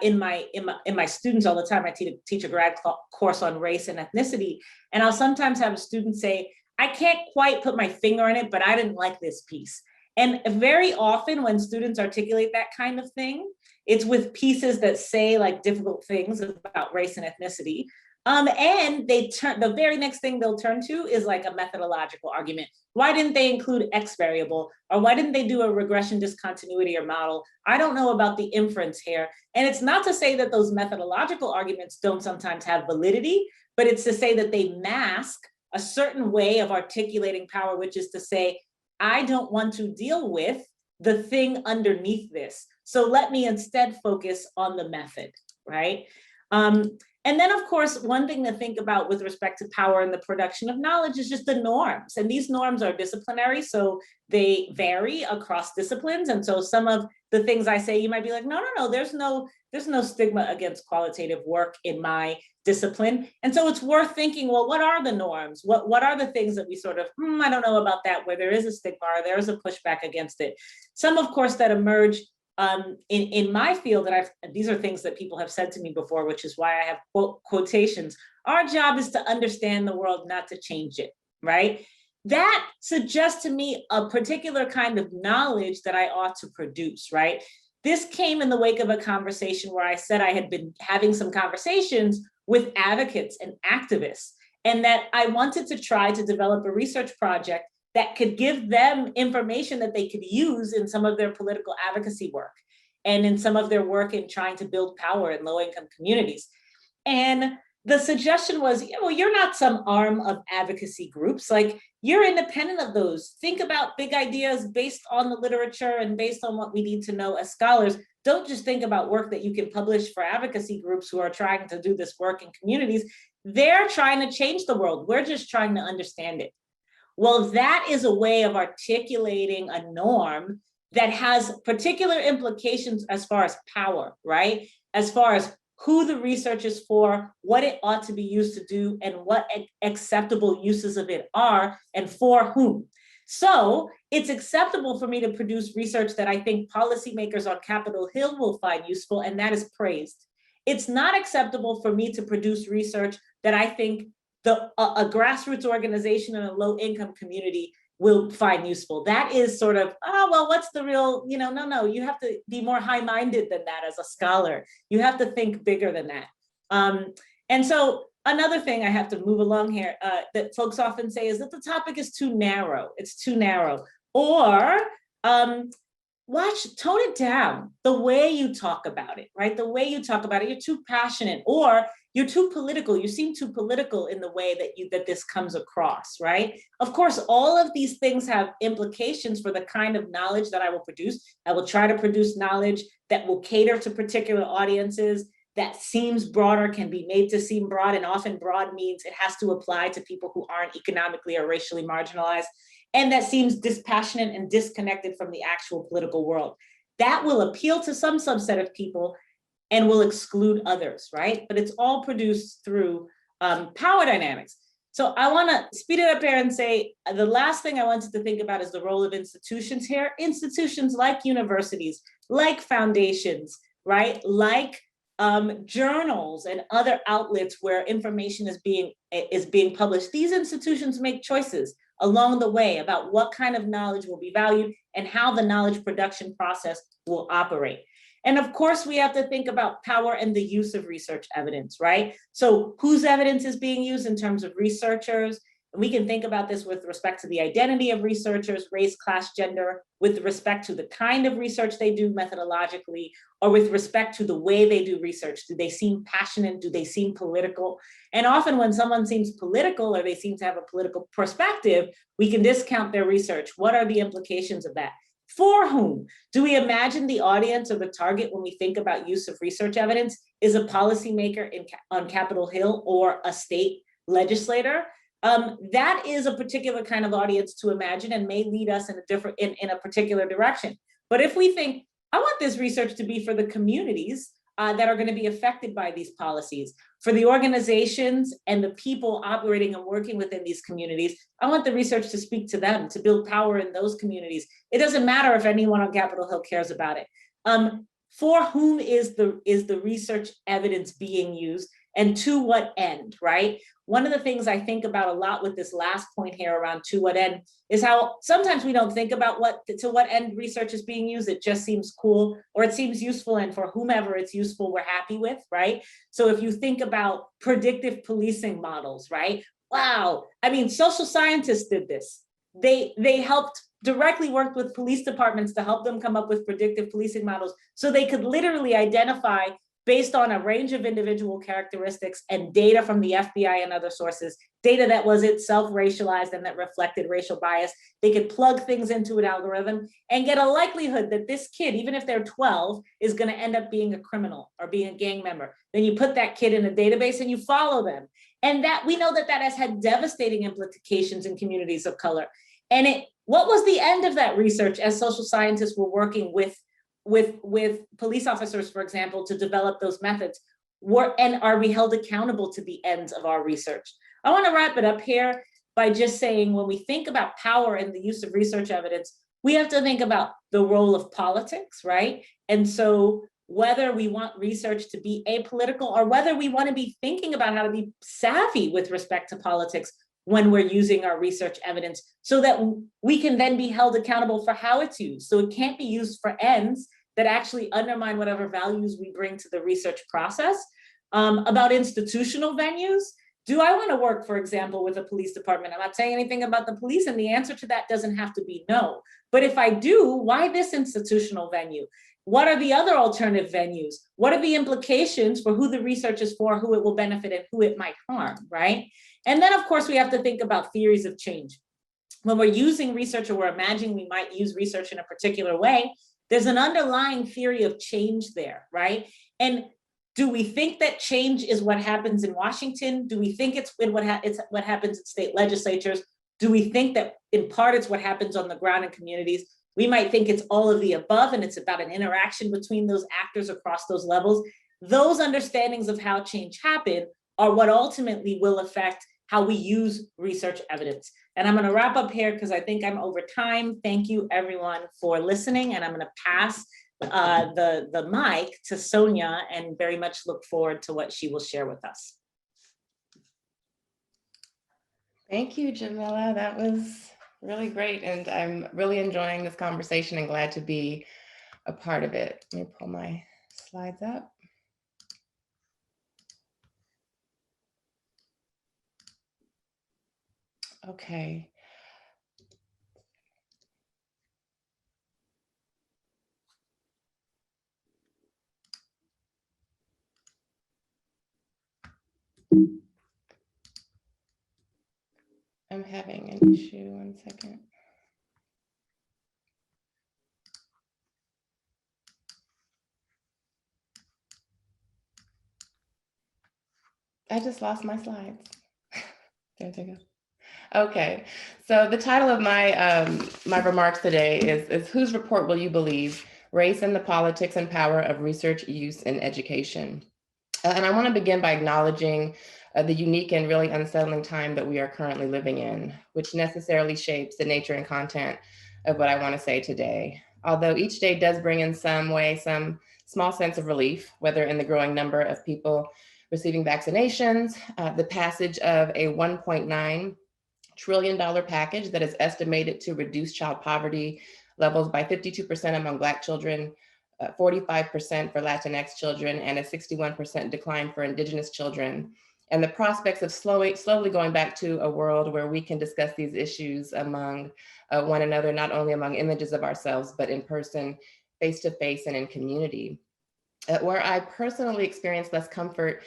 in my students all the time. I teach a grad course on race and ethnicity, and I'll sometimes have a student say, I can't quite put my finger on it, but I didn't like this piece. And very often when students articulate that kind of thing, it's with pieces that say like difficult things about race and ethnicity. And the very next thing they'll turn to is like a methodological argument. Why didn't they include X variable? Or why didn't they do a regression discontinuity or model? I don't know about the inference here. And it's not to say that those methodological arguments don't sometimes have validity, but it's to say that they mask a certain way of articulating power, which is to say, I don't want to deal with the thing underneath this. So let me instead focus on the method, right? And then, of course, one thing to think about with respect to power and the production of knowledge is just the norms. And these norms are disciplinary, so they vary across disciplines. And so some of the things I say, you might be like, no, there's no stigma against qualitative work in my discipline. And so it's worth thinking, well, what are the norms? What are the things that we sort of, I don't know about that, where there is a stigma or there is a pushback against it. Some, of course, that emerge in my field, that these are things that people have said to me before, which is why I have quotations. Our job is to understand the world, not to change it, right? That suggests to me a particular kind of knowledge that I ought to produce, right? This came in the wake of a conversation where I said I had been having some conversations with advocates and activists, and that I wanted to try to develop a research project that could give them information that they could use in some of their political advocacy work and in some of their work in trying to build power in low-income communities. And the suggestion was, well, you're not some arm of advocacy groups, like you're independent of those. Think about big ideas based on the literature and based on what we need to know as scholars. Don't just think about work that you can publish for advocacy groups who are trying to do this work in communities. They're trying to change the world. We're just trying to understand it. Well, that is a way of articulating a norm that has particular implications as far as power, right? As far as who the research is for, what it ought to be used to do, and what acceptable uses of it are, and for whom. So it's acceptable for me to produce research that I think policymakers on Capitol Hill will find useful, and that is praised. It's not acceptable for me to produce research that I think a grassroots organization in a low-income community will find useful. That is sort of, oh, well, what's the real, no, you have to be more high-minded than that as a scholar. You have to think bigger than that. And so another thing I have to move along here that folks often say is that the topic is too narrow. It's too narrow. Or tone it down, the way you talk about it, right? The way you talk about it, you're too passionate, or you're too political. You seem too political in the way that this comes across, right? Of course, all of these things have implications for the kind of knowledge that I will produce. I will try to produce knowledge that will cater to particular audiences, that seems broader, can be made to seem broad, and often broad means it has to apply to people who aren't economically or racially marginalized, and that seems dispassionate and disconnected from the actual political world. That will appeal to some subset of people and will exclude others, right? But it's all produced through power dynamics. So I wanna speed it up here and say, the last thing I wanted to think about is the role of institutions here. Institutions like universities, like foundations, right? Like journals and other outlets where information is being published. These institutions make choices along the way about what kind of knowledge will be valued and how the knowledge production process will operate. And of course, we have to think about power and the use of research evidence, right? So whose evidence is being used in terms of researchers? And we can think about this with respect to the identity of researchers, race, class, gender, with respect to the kind of research they do methodologically, or with respect to the way they do research. Do they seem passionate? Do they seem political? And often when someone seems political or they seem to have a political perspective, we can discount their research. What are the implications of that? For whom? Do we imagine the audience or the target when we think about use of research evidence is a policymaker on Capitol Hill or a state legislator? That is a particular kind of audience to imagine and may lead us in a particular direction. But if we think, I want this research to be for the communities that are going to be affected by these policies, for the organizations and the people operating and working within these communities, I want the research to speak to them, to build power in those communities. It doesn't matter if anyone on Capitol Hill cares about it. For whom is the research evidence being used, and to what end, right? One of the things I think about a lot with this last point here around to what end is how sometimes we don't think about to what end research is being used. It just seems cool, or it seems useful, and for whomever it's useful, we're happy with, right? So if you think about predictive policing models, right? Wow, I mean, social scientists did this. They helped directly worked with police departments to help them come up with predictive policing models so they could literally identify, based on a range of individual characteristics and data from the FBI and other sources, data that was itself racialized and that reflected racial bias. They could plug things into an algorithm and get a likelihood that this kid, even if they're 12, is going to end up being a criminal or being a gang member. Then you put that kid in a database and you follow them. And that we know that has had devastating implications in communities of color. And what was the end of that research as social scientists were working with police officers, for example, to develop those methods? And are we held accountable to the ends of our research? I want to wrap it up here by just saying, when we think about power and the use of research evidence, we have to think about the role of politics, right? And so whether we want research to be apolitical or whether we want to be thinking about how to be savvy with respect to politics when we're using our research evidence, so that we can then be held accountable for how it's used. So it can't be used for ends that actually undermine whatever values we bring to the research process. About institutional venues, do I want to work, for example, with a police department? I'm not saying anything about the police, and the answer to that doesn't have to be no. But if I do, why this institutional venue? What are the other alternative venues? What are the implications for who the research is for, who it will benefit, and who it might harm, right? And then, of course, we have to think about theories of change. When we're using research, or we're imagining we might use research in a particular way, there's an underlying theory of change there, right? And do we think that change is what happens in Washington? Do we think it's what happens in state legislatures? Do we think that in part it's what happens on the ground in communities? We might think it's all of the above, and it's about an interaction between those actors across those levels. Those understandings of how change happen are what ultimately will affect how we use research evidence. And I'm going to wrap up here because I think I'm over time. Thank you, everyone, for listening. And I'm going to pass the mic to Sonia, and very much look forward to what she will share with us. Thank you, Jamila. That was really great. And I'm really enjoying this conversation and glad to be a part of it. Let me pull my slides up. Okay. I'm having an issue, 1 second. I just lost my slides. There they go. Okay, so the title of my remarks today is Whose Report Will You Believe? Race and the Politics and Power of Research Use in Education. And I want to begin by acknowledging the unique and really unsettling time that we are currently living in, which necessarily shapes the nature and content of what I want to say today. Although each day does bring in some way some small sense of relief, whether in the growing number of people receiving vaccinations, the passage of a $1.9 trillion package that is estimated to reduce child poverty levels by 52% among Black children 45% for Latinx children, and a 61% decline for Indigenous children. And the prospects of slowly going back to a world where we can discuss these issues among one another, not only among images of ourselves, but in person, face to face, and in community. Where I personally experience less comfort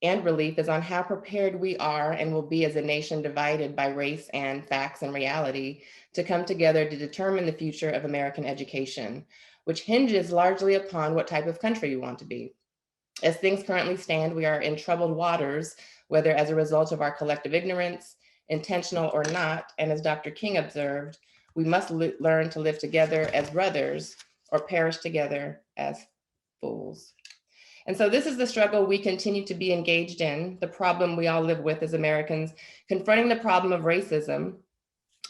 and relief is on how prepared we are and will be as a nation divided by race and facts and reality to come together to determine the future of American education, which hinges largely upon what type of country you want to be. As things currently stand, we are in troubled waters, whether as a result of our collective ignorance, intentional or not, and as Dr. King observed, we must learn to live together as brothers or perish together as fools. And so this is the struggle we continue to be engaged in, the problem we all live with as Americans, confronting the problem of racism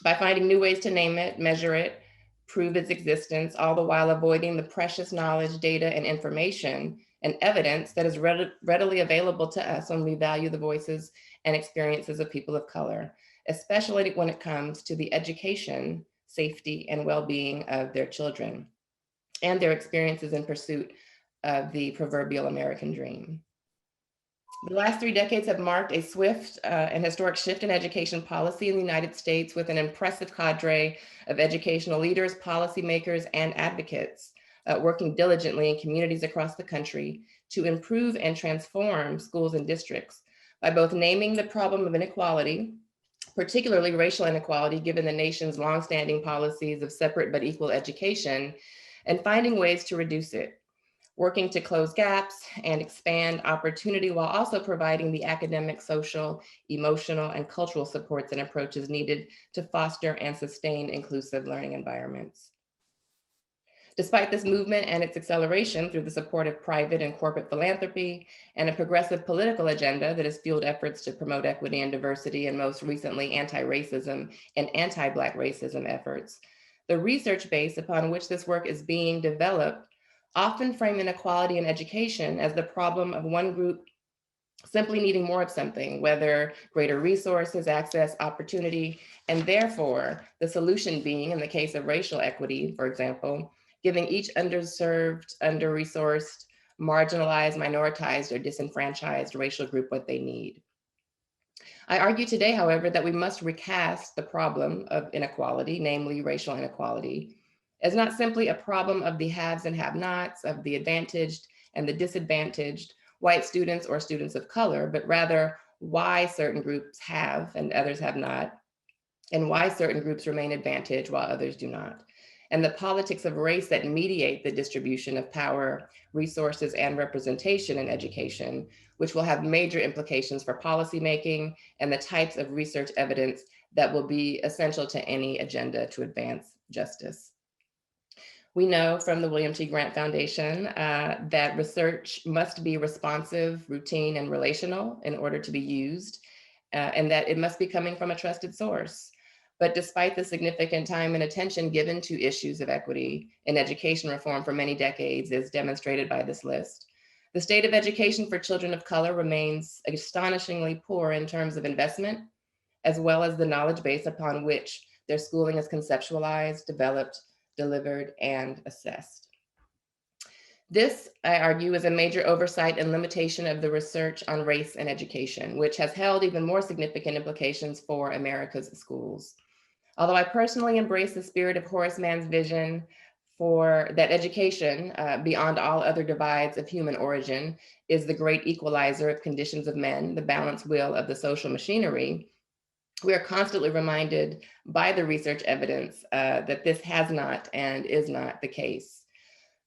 by finding new ways to name it, measure it, prove its existence, all the while avoiding the precious knowledge, data, and information and evidence that is readily available to us when we value the voices and experiences of people of color, especially when it comes to the education, safety, and well-being of their children and their experiences in pursuit of the proverbial American dream. The last 3 decades have marked a swift and historic shift in education policy in the United States, with an impressive cadre of educational leaders, policymakers, and advocates working diligently in communities across the country to improve and transform schools and districts by both naming the problem of inequality, particularly racial inequality, given the nation's longstanding policies of separate but equal education, and finding ways to reduce it, working to close gaps and expand opportunity while also providing the academic, social, emotional, and cultural supports and approaches needed to foster and sustain inclusive learning environments. Despite this movement and its acceleration through the support of private and corporate philanthropy and a progressive political agenda that has fueled efforts to promote equity and diversity, and most recently anti-racism and anti-Black racism efforts, the research base upon which this work is being developed often frame inequality in education as the problem of one group simply needing more of something, whether greater resources, access, opportunity, and therefore the solution being, in the case of racial equity, for example, giving each underserved, under-resourced, marginalized, minoritized, or disenfranchised racial group what they need. I argue today, however, that we must recast the problem of inequality, namely racial inequality, as not simply a problem of the haves and have-nots, of the advantaged and the disadvantaged, white students or students of color, but rather why certain groups have and others have not, and why certain groups remain advantaged while others do not, and the politics of race that mediate the distribution of power, resources, and representation in education, which will have major implications for policymaking and the types of research evidence that will be essential to any agenda to advance justice. We know from the William T. Grant Foundation that research must be responsive, routine, and relational in order to be used, and that it must be coming from a trusted source. But despite the significant time and attention given to issues of equity in education reform for many decades, as demonstrated by this list, the state of education for children of color remains astonishingly poor in terms of investment, as well as the knowledge base upon which their schooling is conceptualized, developed, delivered, and assessed. This, I argue, is a major oversight and limitation of the research on race and education, which has held even more significant implications for America's schools. Although I personally embrace the spirit of Horace Mann's vision for that education, beyond all other divides of human origin, is the great equalizer of conditions of men, the balanced will of the social machinery, we are constantly reminded by the research evidence that this has not and is not the case.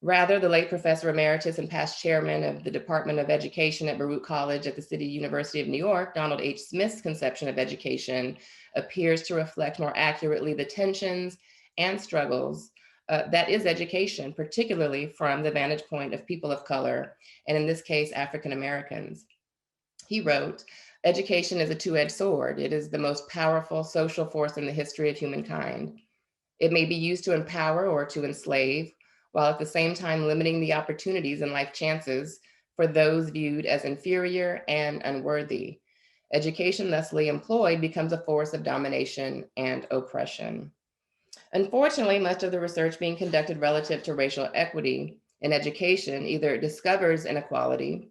Rather, the late Professor Emeritus and past chairman of the Department of Education at Baruch College at the City University of New York, Donald H. Smith's conception of education appears to reflect more accurately the tensions and struggles that is education, particularly from the vantage point of people of color, and in this case, African Americans. He wrote, "Education is a two-edged sword. It is the most powerful social force in the history of humankind. It may be used to empower or to enslave, while at the same time limiting the opportunities and life chances for those viewed as inferior and unworthy. Education thusly employed becomes a force of domination and oppression." Unfortunately, much of the research being conducted relative to racial equity in education either discovers inequality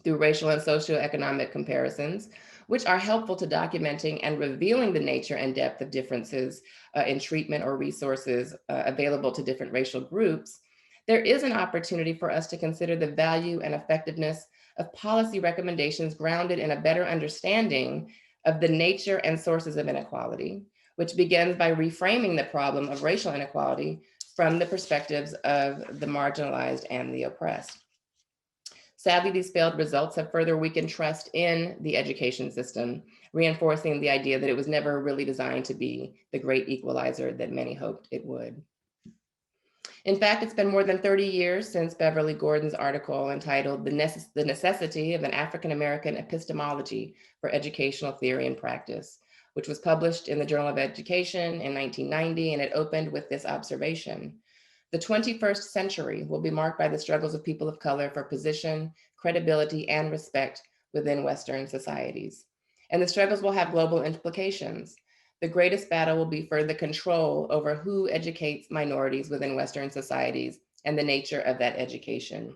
through racial and socioeconomic comparisons, which are helpful to documenting and revealing the nature and depth of differences in treatment or resources available to different racial groups, there is an opportunity for us to consider the value and effectiveness of policy recommendations grounded in a better understanding of the nature and sources of inequality, which begins by reframing the problem of racial inequality from the perspectives of the marginalized and the oppressed. Sadly, these failed results have further weakened trust in the education system, reinforcing the idea that it was never really designed to be the great equalizer that many hoped it would. In fact, it's been more than 30 years since Beverly Gordon's article entitled The Necessity of an African-American Epistemology for Educational Theory and Practice, which was published in the Journal of Education in 1990, and it opened with this observation. The 21st century will be marked by the struggles of people of color for position, credibility, and respect within Western societies. And the struggles will have global implications. The greatest battle will be for the control over who educates minorities within Western societies and the nature of that education.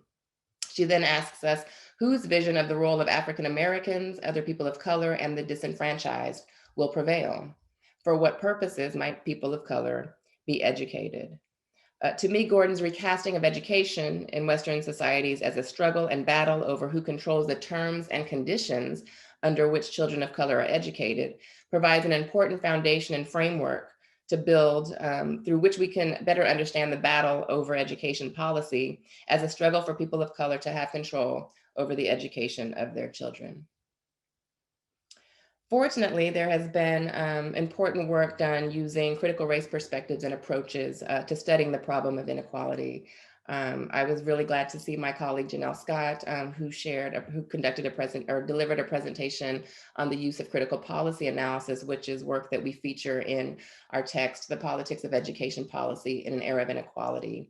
She then asks us, whose vision of the role of African Americans, other people of color, and the disenfranchised will prevail? For what purposes might people of color be educated? To me, Gordon's recasting of education in Western societies as a struggle and battle over who controls the terms and conditions under which children of color are educated provides an important foundation and framework to build through which we can better understand the battle over education policy as a struggle for people of color to have control over the education of their children. Fortunately, there has been important work done using critical race perspectives and approaches to studying the problem of inequality. I was really glad to see my colleague Janelle Scott, who delivered a presentation on the use of critical policy analysis, which is work that we feature in our text, The Politics of Education Policy in an Era of Inequality.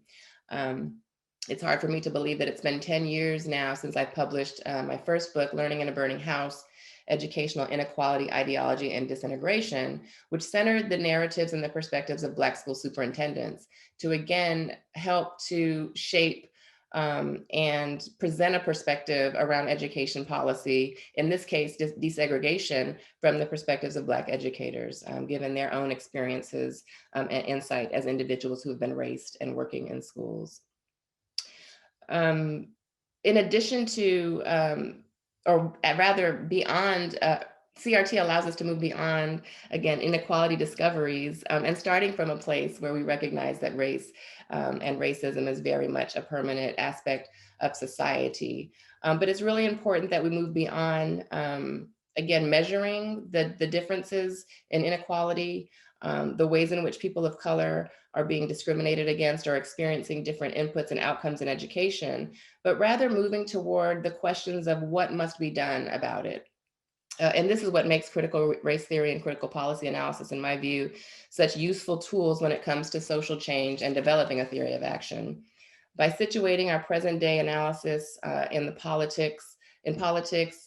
It's hard for me to believe that it's been 10 years now since I published my first book, Learning in a Burning House, Educational Inequality, Ideology, and Disintegration, which centered the narratives and the perspectives of Black school superintendents to again help to shape and present a perspective around education policy, in this case, desegregation, from the perspectives of Black educators, given their own experiences and insight as individuals who have been raised and working in schools. In addition to or rather beyond, CRT allows us to move beyond, again, inequality discoveries and starting from a place where we recognize that race and racism is very much a permanent aspect of society. But it's really important that we move beyond, again, measuring the differences in inequality, the ways in which people of color are being discriminated against or experiencing different inputs and outcomes in education, but rather moving toward the questions of what must be done about it. And this is what makes critical race theory and critical policy analysis, in my view, such useful tools when it comes to social change and developing a theory of action. By situating our present day analysis in politics,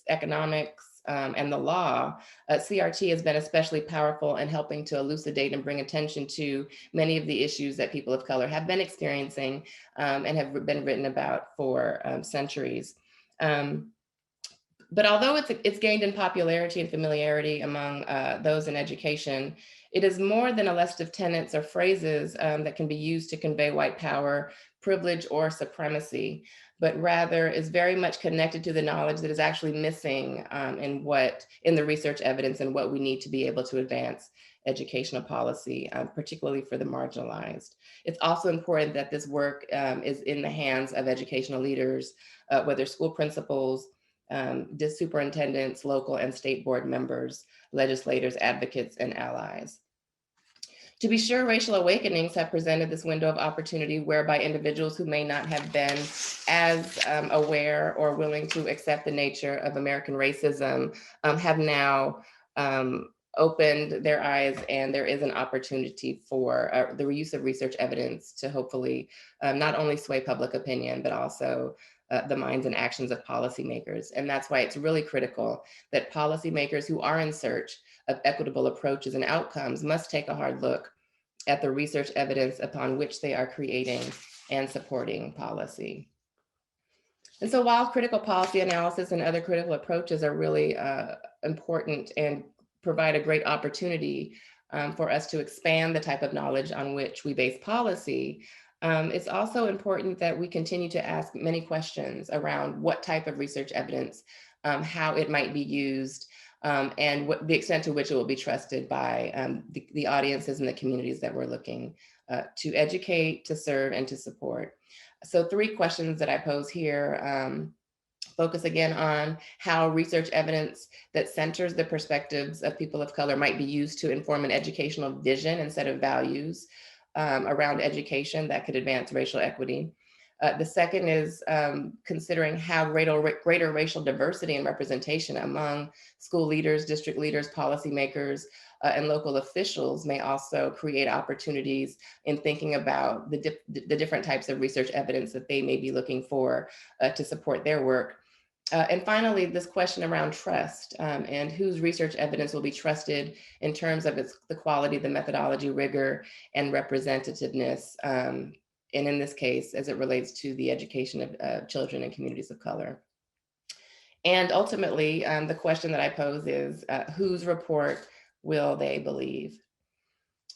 economics, and the law, CRT has been especially powerful in helping to elucidate and bring attention to many of the issues that people of color have been experiencing and have been written about for centuries. But although it's gained in popularity and familiarity among those in education, it is more than a list of tenets or phrases that can be used to convey white power, privilege, or supremacy, but rather is very much connected to the knowledge that is actually missing in the research evidence and what we need to be able to advance educational policy, particularly for the marginalized. It's also important that this work is in the hands of educational leaders, whether school principals, superintendents, local and state board members, legislators, advocates, and allies. To be sure, racial awakenings have presented this window of opportunity whereby individuals who may not have been as aware or willing to accept the nature of American racism have now opened their eyes, and there is an opportunity for the use of research evidence to hopefully not only sway public opinion, but also the minds and actions of policymakers. And that's why it's really critical that policymakers who are in search of equitable approaches and outcomes must take a hard look at the research evidence upon which they are creating and supporting policy. And so while critical policy analysis and other critical approaches are really important and provide a great opportunity for us to expand the type of knowledge on which we base policy, it's also important that we continue to ask many questions around what type of research evidence, how it might be used, and what the extent to which it will be trusted by the audiences and the communities that we're looking to educate, to serve, and to support. So 3 questions that I pose here focus again on how research evidence that centers the perspectives of people of color might be used to inform an educational vision and set of values around education that could advance racial equity. The second is considering how greater racial diversity and representation among school leaders, district leaders, policymakers, and local officials may also create opportunities in thinking about the different types of research evidence that they may be looking for to support their work. And finally, this question around trust and whose research evidence will be trusted in terms of the quality, the methodology, rigor, and representativeness. And in this case, as it relates to the education of children and communities of color. And ultimately, the question that I pose is, whose report will they believe?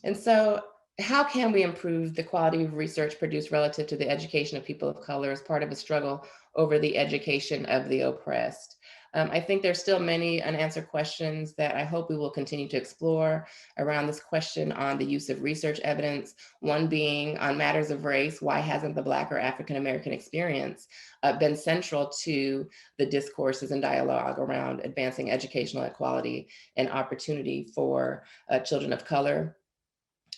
And so how can we improve the quality of research produced relative to the education of people of color as part of a struggle over the education of the oppressed? I think there's still many unanswered questions that I hope we will continue to explore around this question on the use of research evidence. One being on matters of race, why hasn't the Black or African-American experience been central to the discourses and dialogue around advancing educational equality and opportunity for children of color?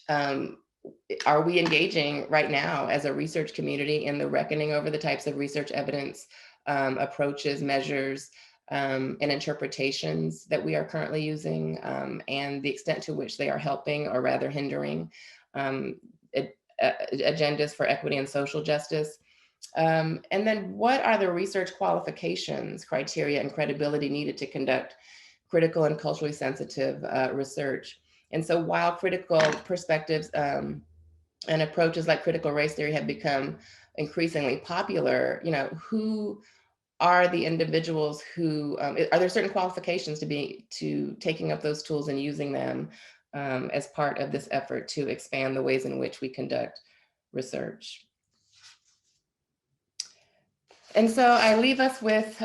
Are we engaging right now as a research community in the reckoning over the types of research evidence, approaches, measures, and interpretations that we are currently using, and the extent to which they are helping or rather hindering agendas for equity and social justice? And then what are the research qualifications, criteria, and credibility needed to conduct critical and culturally sensitive research? And so while critical perspectives and approaches like critical race theory have become increasingly popular, who are the individuals who, are there certain qualifications to taking up those tools and using them as part of this effort to expand the ways in which we conduct research? And so I leave us with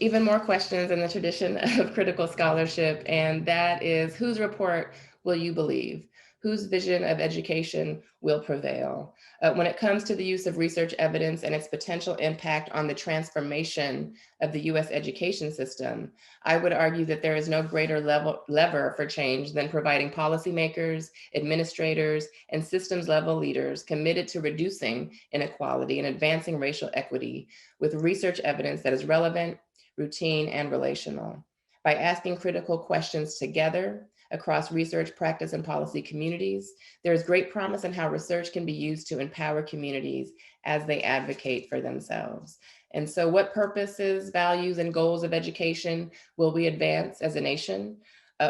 even more questions in the tradition of critical scholarship, and that is, whose report will you believe? Whose vision of education will prevail? When it comes to the use of research evidence and its potential impact on the transformation of the US education system, I would argue that there is no greater lever for change than providing policymakers, administrators, and systems level leaders committed to reducing inequality and advancing racial equity with research evidence that is relevant, routine, and relational. By asking critical questions together, across research, practice, and policy communities, there is great promise in how research can be used to empower communities as they advocate for themselves. And so what purposes, values, and goals of education will we advance as a nation?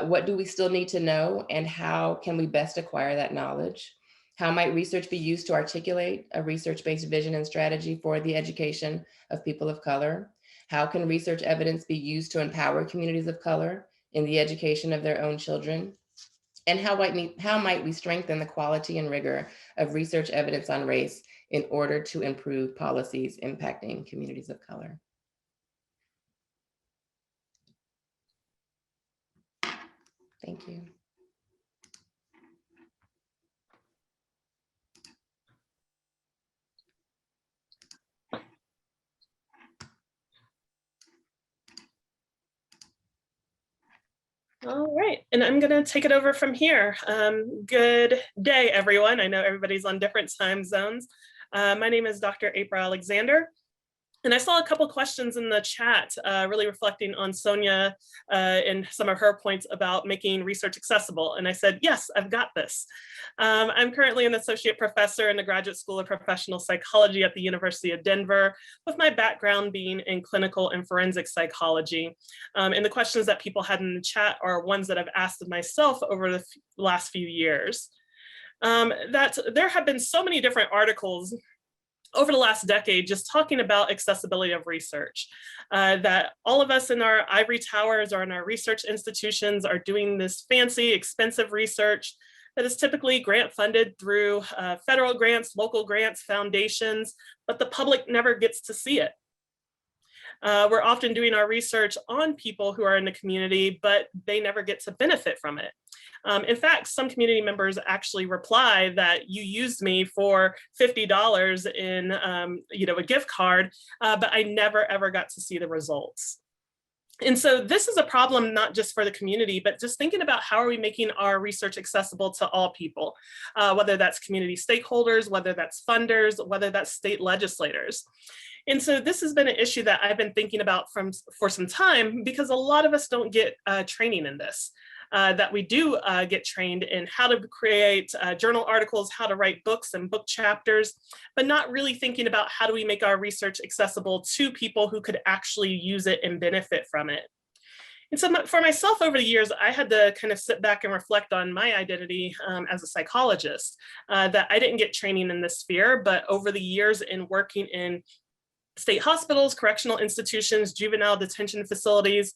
What do we still need to know, and how can we best acquire that knowledge? How might research be used to articulate a research-based vision and strategy for the education of people of color? How can research evidence be used to empower communities of color in the education of their own children? And how might we strengthen the quality and rigor of research evidence on race in order to improve policies impacting communities of color? Thank you. All right, and I'm gonna take it over from here. Good day, everyone. I know everybody's on different time zones. My name is Dr. April Alexander, and I saw a couple questions in the chat, really reflecting on Sonia and some of her points about making research accessible. And I said, yes, I've got this. I'm currently an associate professor in the Graduate School of Professional Psychology at the University of Denver, with my background being in clinical and forensic psychology. And the questions that people had in the chat are ones that I've asked of myself over the last few years. That there have been so many different articles over the last decade, just talking about accessibility of research, that all of us in our ivory towers or in our research institutions are doing this fancy, expensive research that is typically grant funded through federal grants, local grants, foundations, but the public never gets to see it. We're often doing our research on people who are in the community, but they never get to benefit from it. In fact, some community members actually reply that you used me for $50 in a gift card, but I never ever got to see the results. And so this is a problem not just for the community, but just thinking about how are we making our research accessible to all people, whether that's community stakeholders, whether that's funders, whether that's state legislators. And so this has been an issue that I've been thinking about for some time, because a lot of us don't get training in this. That we do get trained in how to create journal articles, how to write books and book chapters, but not really thinking about how do we make our research accessible to people who could actually use it and benefit from it. And so for myself over the years, I had to kind of sit back and reflect on my identity as a psychologist, that I didn't get training in this sphere, but over the years in working in state hospitals, correctional institutions, juvenile detention facilities,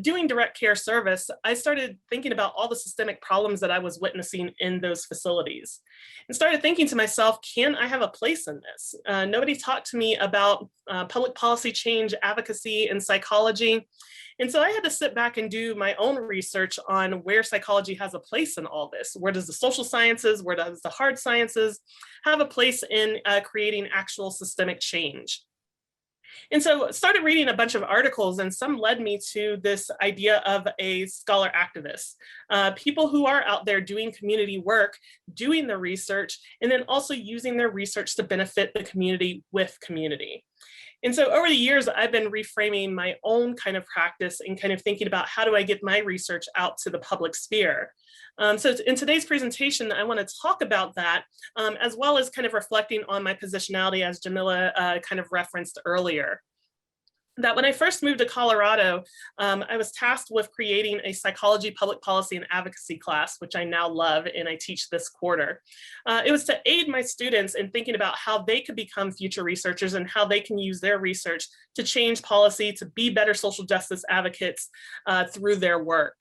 doing direct care service, I started thinking about all the systemic problems that I was witnessing in those facilities and started thinking to myself, can I have a place in this? Nobody talked to me about public policy change, advocacy, and psychology. And so I had to sit back and do my own research on where psychology has a place in all this. Where does the social sciences, where does the hard sciences have a place in creating actual systemic change? And so I started reading a bunch of articles, and some led me to this idea of a scholar activist, people who are out there doing community work, doing the research, and then also using their research to benefit the community with community. And so over the years, I've been reframing my own kind of practice and kind of thinking about how do I get my research out to the public sphere. So in today's presentation, I want to talk about that, as well as kind of reflecting on my positionality, as Jamila kind of referenced earlier. That when I first moved to Colorado, I was tasked with creating a psychology, public policy, and advocacy class, which I now love and I teach this quarter. It was to aid my students in thinking about how they could become future researchers and how they can use their research to change policy, to be better social justice advocates through their work.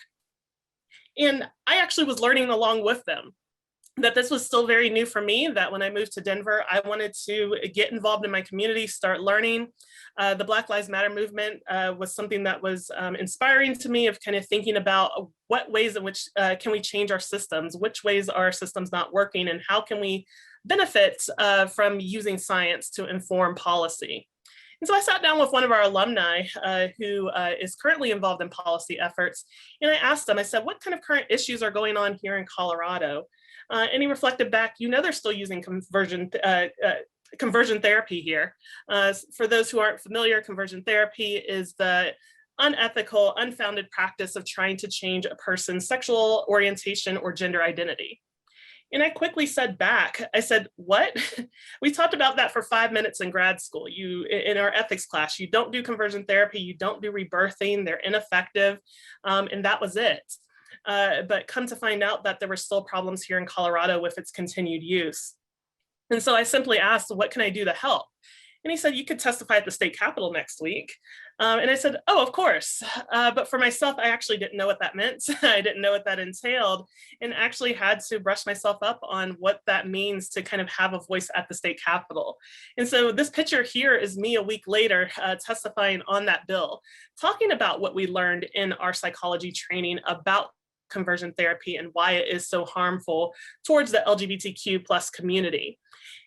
And I actually was learning along with them. That this was still very new for me, that when I moved to Denver, I wanted to get involved in my community, start learning. The Black Lives Matter movement was something that was inspiring to me, of kind of thinking about what ways in which can we change our systems, which ways are our systems not working, and how can we benefit from using science to inform policy. And so I sat down with one of our alumni who is currently involved in policy efforts, and I asked him, I said, what kind of current issues are going on here in Colorado? And he reflected back, they're still using conversion therapy here. For those who aren't familiar, conversion therapy is the unethical, unfounded practice of trying to change a person's sexual orientation or gender identity. And I quickly said back, I said, what? We talked about that for 5 minutes in grad school. In our ethics class, you don't do conversion therapy, you don't do rebirthing, they're ineffective, and that was it. But come to find out that there were still problems here in Colorado with its continued use. And so I simply asked, what can I do to help? And he said, you could testify at the state capitol next week. And I said, oh, of course. But for myself, I actually didn't know what that meant. I didn't know what that entailed, and actually had to brush myself up on what that means to kind of have a voice at the state capitol. And so this picture here is me a week later testifying on that bill, talking about what we learned in our psychology training about conversion therapy and why it is so harmful towards the LGBTQ plus community.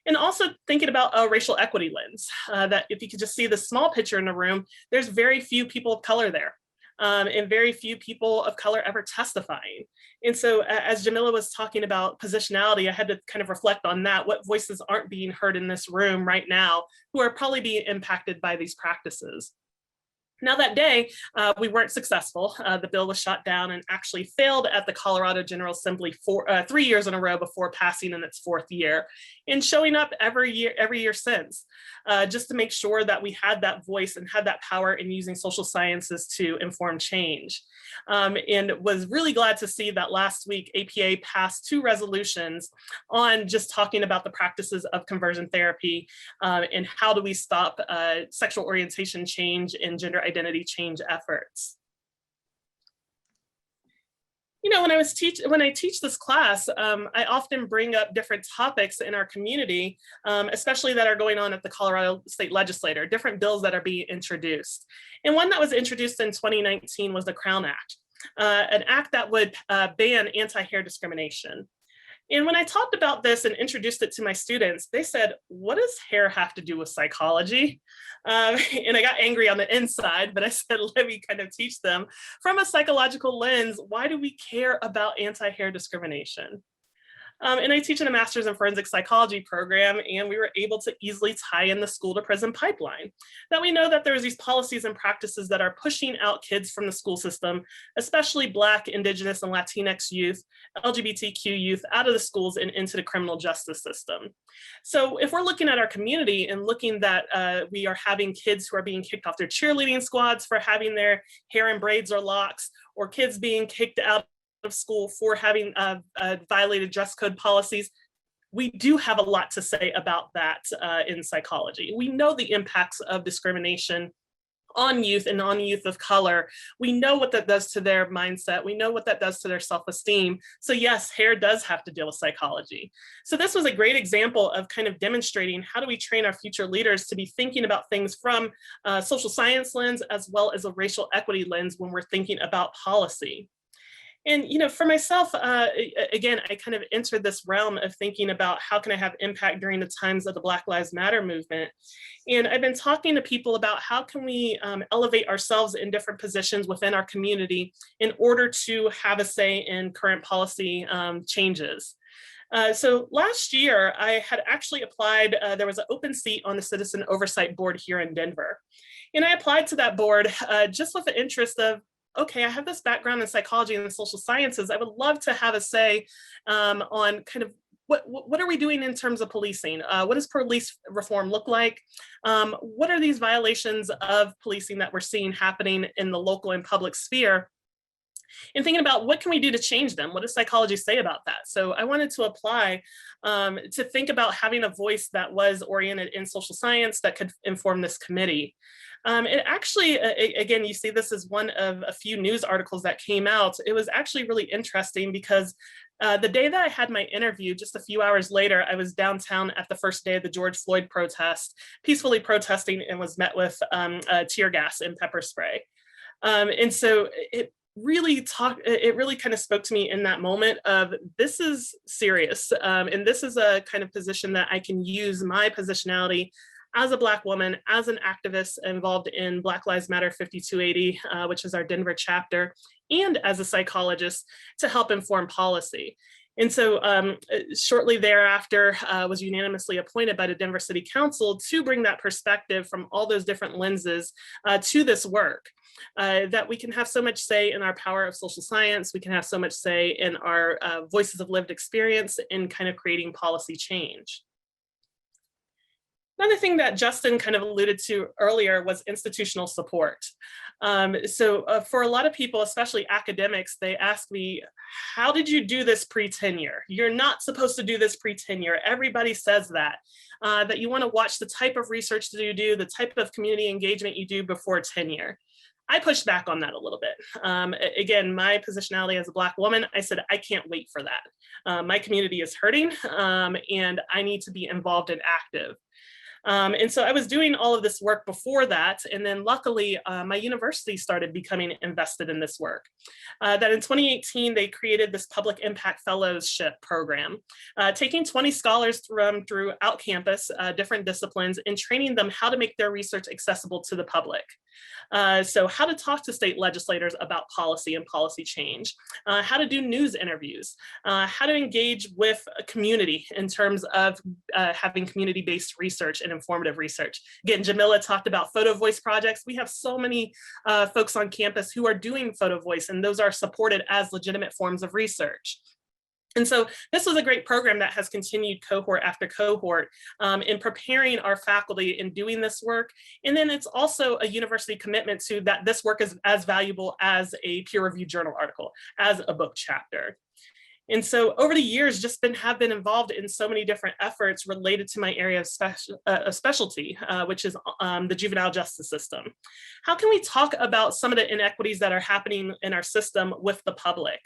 And also thinking about a racial equity lens, that if you could just see the small picture in the room, there's very few people of color there, and very few people of color ever testifying. And so as Jamila was talking about positionality, I had to kind of reflect on that. What voices aren't being heard in this room right now who are probably being impacted by these practices? Now that day, we weren't successful. The bill was shot down and actually failed at the Colorado General Assembly 3 years in a row before passing in its 4th year, and showing up every year since, just to make sure that we had that voice and had that power in using social sciences to inform change. And was really glad to see that last week APA passed 2 resolutions on just talking about the practices of conversion therapy and how do we stop sexual orientation change and gender identity change efforts. You know, when I teach this class, I often bring up different topics in our community, especially that are going on at the Colorado State Legislature, different bills that are being introduced. And one that was introduced in 2019 was the Crown Act, an act that would ban anti-hair discrimination. And when I talked about this and introduced it to my students, they said, what does hair have to do with psychology? And I got angry on the inside, but I said, let me kind of teach them from a psychological lens, why do we care about anti-hair discrimination? And I teach in a master's in forensic psychology program, and we were able to easily tie in the school to prison pipeline. That we know that there's these policies and practices that are pushing out kids from the school system, especially Black, Indigenous, and Latinx youth, LGBTQ youth out of the schools and into the criminal justice system. So if we're looking at our community and looking that we are having kids who are being kicked off their cheerleading squads for having their hair in braids or locks, or kids being kicked out of school for having violated dress code policies, we do have a lot to say about that in psychology. We know the impacts of discrimination on youth and on youth of color. We know what that does to their mindset. We know what that does to their self-esteem. So yes, hair does have to deal with psychology. So this was a great example of kind of demonstrating how do we train our future leaders to be thinking about things from a social science lens as well as a racial equity lens when we're thinking about policy. And, you know, for myself, again, I kind of entered this realm of thinking about how can I have impact during the times of the Black Lives Matter movement. And I've been talking to people about how can we elevate ourselves in different positions within our community in order to have a say in current policy changes. So last year, I had actually applied, there was an open seat on the Citizen Oversight Board here in Denver. And I applied to that board just with the interest of, okay, I have this background in psychology and social sciences. I would love to have a say on kind of what are we doing in terms of policing? What does police reform look like? What are these violations of policing that we're seeing happening in the local and public sphere? And thinking about what can we do to change them? What does psychology say about that? So I wanted to apply to think about having a voice that was oriented in social science that could inform this committee. It actually, again, you see this is one of a few news articles that came out. It was actually really interesting because the day that I had my interview, just a few hours later, I was downtown at the first day of the George Floyd protest, peacefully protesting, and was met with tear gas and pepper spray. And so it really kind of spoke to me in that moment of this is serious. And this is a kind of position that I can use my positionality as a Black woman, as an activist involved in Black Lives Matter 5280, which is our Denver chapter, and as a psychologist to help inform policy. And so shortly thereafter, was unanimously appointed by the Denver City Council to bring that perspective from all those different lenses to this work. That we can have so much say in our power of social science, we can have so much say in our voices of lived experience in kind of creating policy change. Another thing that Justin kind of alluded to earlier was institutional support. For a lot of people, especially academics, they ask me, how did you do this pre-tenure? You're not supposed to do this pre-tenure. Everybody says that you want to watch the type of research that you do, the type of community engagement you do before tenure. I pushed back on that a little bit. Again, my positionality as a Black woman, I said, I can't wait for that. My community is hurting and I need to be involved and active. And so I was doing all of this work before that. And then luckily, my university started becoming invested in this work. That in 2018, they created this public impact fellowship program, taking 20 scholars throughout campus, different disciplines, and training them how to make their research accessible to the public. So how to talk to state legislators about policy and policy change, how to do news interviews, how to engage with a community in terms of having community-based research and informative research. Again, Jamila talked about photo voice projects. We have so many folks on campus who are doing photo voice, and those are supported as legitimate forms of research. And so this was a great program that has continued cohort after cohort in preparing our faculty in doing this work. And then it's also a university commitment to that this work is as valuable as a peer-reviewed journal article, as a book chapter. And so over the years, have been involved in so many different efforts related to my area of specialty, which is the juvenile justice system. How can we talk about some of the inequities that are happening in our system with the public?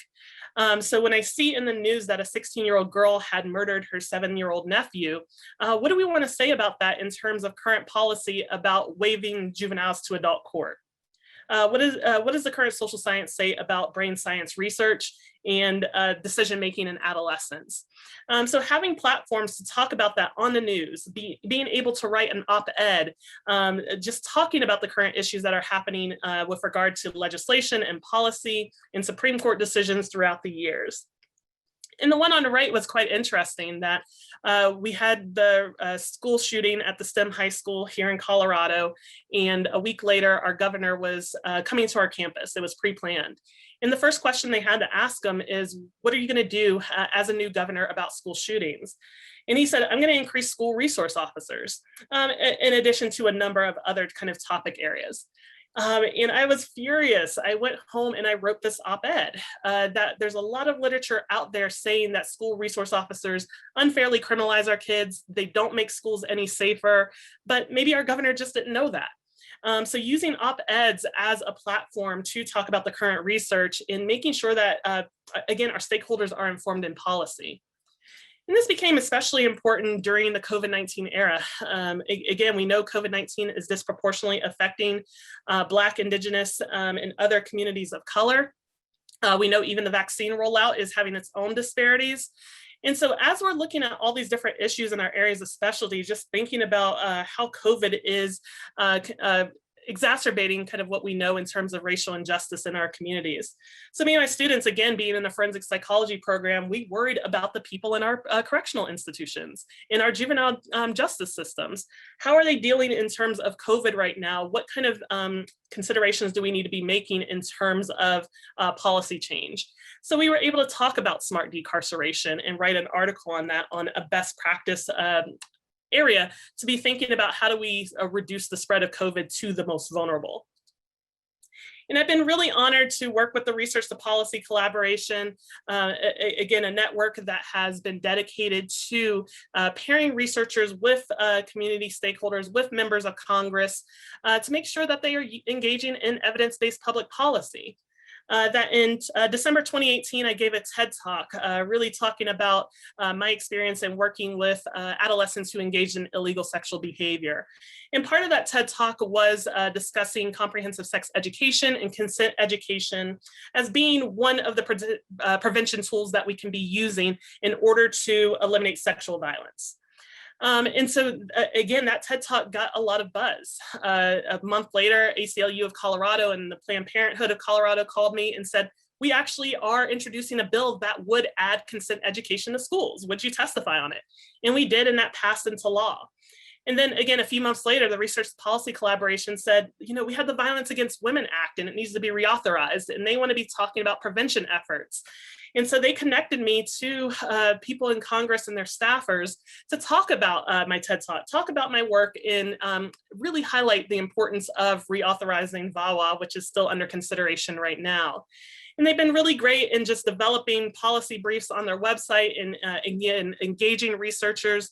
So when I see in the news that a 16-year-old girl had murdered her 7-year-old nephew, what do we want to say about that in terms of current policy about waiving juveniles to adult court? What does the current social science say about brain science research and decision-making in adolescence? So having platforms to talk about that on the news, being able to write an op-ed, just talking about the current issues that are happening with regard to legislation and policy and Supreme Court decisions throughout the years. And the one on the right was quite interesting, that we had the school shooting at the STEM high school here in Colorado, and a week later, our governor was coming to our campus. It was pre-planned. And the first question they had to ask him is, what are you gonna do as a new governor about school shootings? And he said, I'm gonna increase school resource officers, in addition to a number of other kind of topic areas. And I was furious. I went home and I wrote this op-ed that there's a lot of literature out there saying that school resource officers unfairly criminalize our kids. They don't make schools any safer, but maybe our governor just didn't know that. So using op-eds as a platform to talk about the current research and making sure that, again, our stakeholders are informed in policy. And this became especially important during the COVID-19 era. Again, we know COVID-19 is disproportionately affecting Black, Indigenous, and other communities of color. We know even the vaccine rollout is having its own disparities. And so as we're looking at all these different issues in our areas of specialty, just thinking about how COVID is exacerbating kind of what we know in terms of racial injustice in our communities. So me and my students, again, being in the forensic psychology program, we worried about the people in our correctional institutions, in our juvenile justice systems. How are they dealing in terms of COVID right now? What kind of considerations do we need to be making in terms of policy change? So we were able to talk about smart decarceration and write an article on that, on a best practice area to be thinking about how do we reduce the spread of COVID to the most vulnerable. And I've been really honored to work with the Research to Policy Collaboration, again, a network that has been dedicated to pairing researchers with community stakeholders, with members of Congress, to make sure that they are engaging in evidence-based public policy. That in December 2018, I gave a TED Talk, really talking about my experience in working with adolescents who engaged in illegal sexual behavior. And part of that TED Talk was discussing comprehensive sex education and consent education as being one of the prevention tools that we can be using in order to eliminate sexual violence. And so again, that TED Talk got a lot of buzz. A month later, ACLU of Colorado and the Planned Parenthood of Colorado called me and said, we actually are introducing a bill that would add consent education to schools. Would you testify on it? And we did, and that passed into law. And then again, a few months later, the Research Policy Collaboration said, you know, we have the Violence Against Women Act and it needs to be reauthorized, and they want to be talking about prevention efforts. And so they connected me to people in Congress and their staffers to talk about my TED Talk, talk about my work, and really highlight the importance of reauthorizing VAWA, which is still under consideration right now. And they've been really great in just developing policy briefs on their website and again, engaging researchers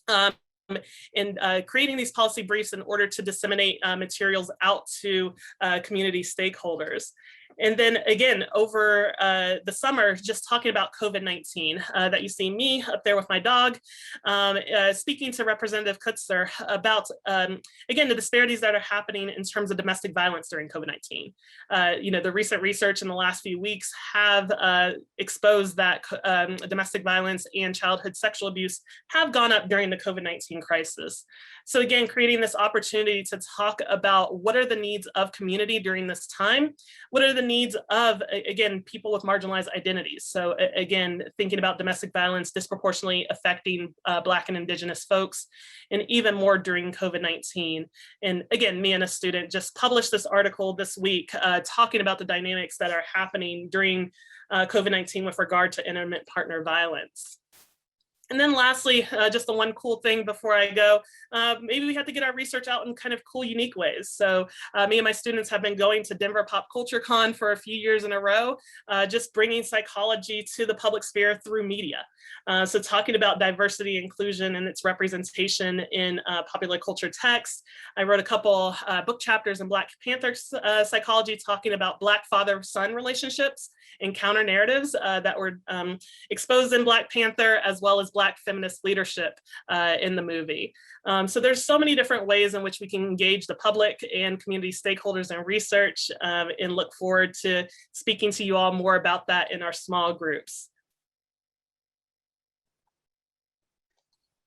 and creating these policy briefs in order to disseminate materials out to community stakeholders. And then again, over the summer, just talking about COVID-19, that you see me up there with my dog, speaking to Representative Kutzer about, again, the disparities that are happening in terms of domestic violence during COVID-19. You know, the recent research in the last few weeks have exposed that domestic violence and childhood sexual abuse have gone up during the COVID-19 crisis. So again, creating this opportunity to talk about what are the needs of community during this time, what are the needs of, again, people with marginalized identities. So again, thinking about domestic violence disproportionately affecting Black and Indigenous folks, and even more during COVID-19. And again, me and a student just published this article this week talking about the dynamics that are happening during COVID-19 with regard to intimate partner violence. And then lastly, just the one cool thing before I go, maybe we have to get our research out in kind of cool, unique ways. So me and my students have been going to Denver Pop Culture Con for a few years in a row, just bringing psychology to the public sphere through media. So talking about diversity, inclusion, and its representation in popular culture text. I wrote a couple book chapters in Black Panther psychology, talking about Black father-son relationships and counter narratives that were exposed in Black Panther, as well as Black feminist leadership in the movie. So there's so many different ways in which we can engage the public and community stakeholders in research, and look forward to speaking to you all more about that in our small groups.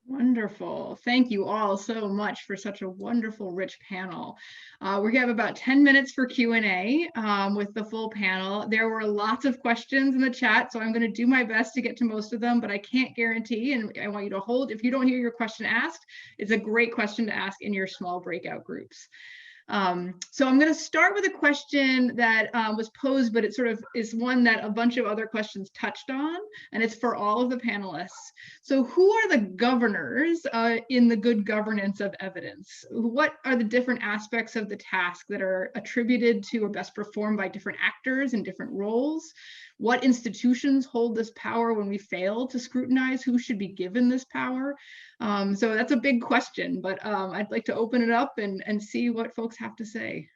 Wonderful. Thank you all so much for such a wonderful, rich panel. We're going to have about 10 minutes for Q&A with the full panel. There were lots of questions in the chat, so I'm going to do my best to get to most of them, but I can't guarantee, and I want you to hold, if you don't hear your question asked, it's a great question to ask in your small breakout groups. So I'm going to start with a question that was posed, but it sort of is one that a bunch of other questions touched on, and it's for all of the panelists. So who are the governors in the good governance of evidence? What are the different aspects of the task that are attributed to or best performed by different actors in different roles? What institutions hold this power when we fail to scrutinize who should be given this power? So that's a big question, but I'd like to open it up and see what folks have to say.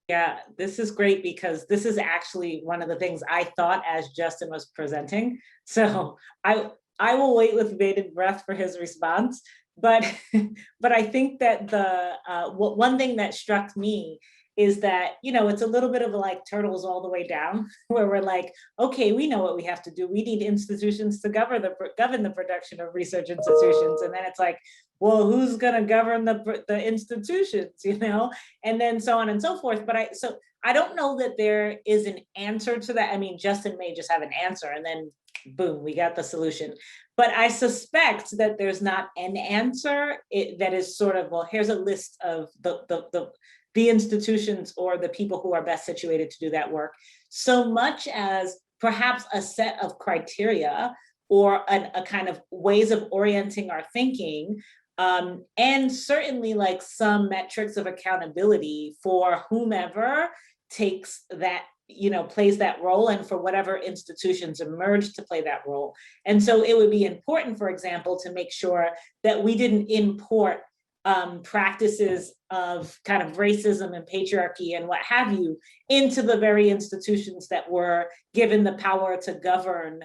Yeah, this is great because this is actually one of the things I thought as Justin was presenting. So I will wait with bated breath for his response. But I think that the one thing that struck me is that, you know, it's a little bit of like Turtles all the way down, where we're like, okay, we know what we have to do. We need institutions to govern the production of research institutions. And then it's like, well, who's going to govern the institutions, you know? And then so on and so forth. But I don't know that there is an answer to that. I mean, Justin may just have an answer and then boom, we got the solution. But I suspect that there's not an answer that is sort of, well, here's a list of the institutions or the people who are best situated to do that work, so much as perhaps a set of criteria or a kind of ways of orienting our thinking, and certainly like some metrics of accountability for whomever takes that, you know, plays that role, and for whatever institutions emerge to play that role. And so it would be important, for example, to make sure that we didn't import practices of kind of racism and patriarchy and what have you into the very institutions that were given the power to govern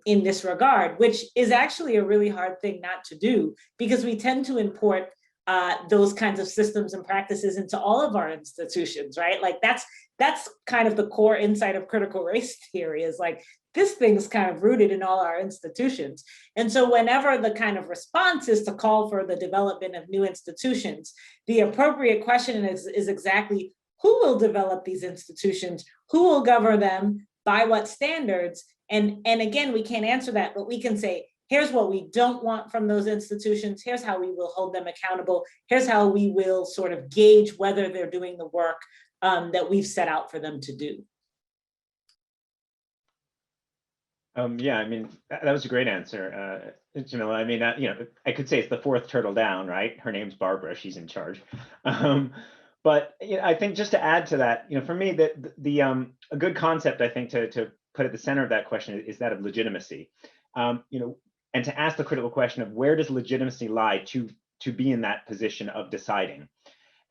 in this regard, which is actually a really hard thing not to do, because we tend to import those kinds of systems and practices into all of our institutions, right? Like that's kind of the core insight of critical race theory, is like, this thing's kind of rooted in all our institutions. And so whenever the kind of response is to call for the development of new institutions, the appropriate question is exactly, who will develop these institutions? Who will govern them? By what standards? And again, we can't answer that, but we can say, here's what we don't want from those institutions. Here's how we will hold them accountable. Here's how we will sort of gauge whether they're doing the work that we've set out for them to do. Yeah, I mean, that was a great answer, Jamila. I mean, you know, I could say it's the fourth turtle down, right? Her name's Barbara, she's in charge. But you know, I think just to add to that, you know, for me, a good concept, I think, to put at the center of that question is that of legitimacy. You know, and to ask the critical question of where does legitimacy lie to be in that position of deciding.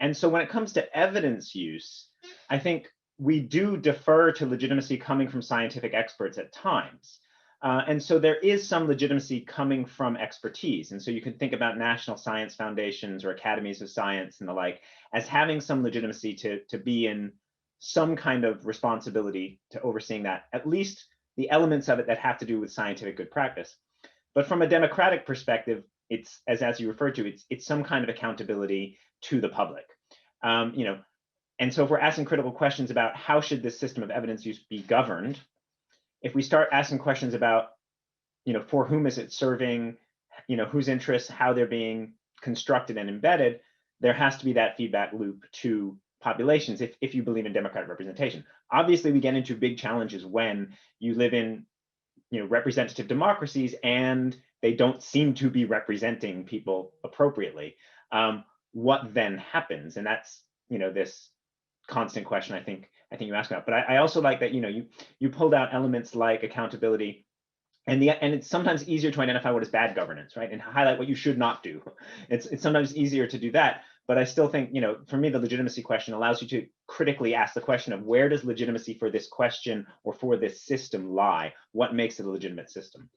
And so when it comes to evidence use, I think we do defer to legitimacy coming from scientific experts at times. And so there is some legitimacy coming from expertise. And so you can think about national science foundations or academies of science and the like as having some legitimacy to be in some kind of responsibility to overseeing that, at least the elements of it that have to do with scientific good practice. But from a democratic perspective, it's, as you referred to, it's some kind of accountability to the public. You know, And so if we're asking critical questions about how should this system of evidence use be governed, if we start asking questions about, for whom is it serving, whose interests, how they're being constructed and embedded, there has to be that feedback loop to populations if you believe in democratic representation. Obviously, we get into big challenges when you live in representative democracies and they don't seem to be representing people appropriately. What then happens? And that's this constant question I think you asked about. But I also like that you pulled out elements like accountability, and it's sometimes easier to identify what is bad governance, right, and highlight what you should not do. It's sometimes easier to do that. But I still think, for me, the legitimacy question allows you to critically ask the question of where does legitimacy for this question or for this system lie? What makes it a legitimate system?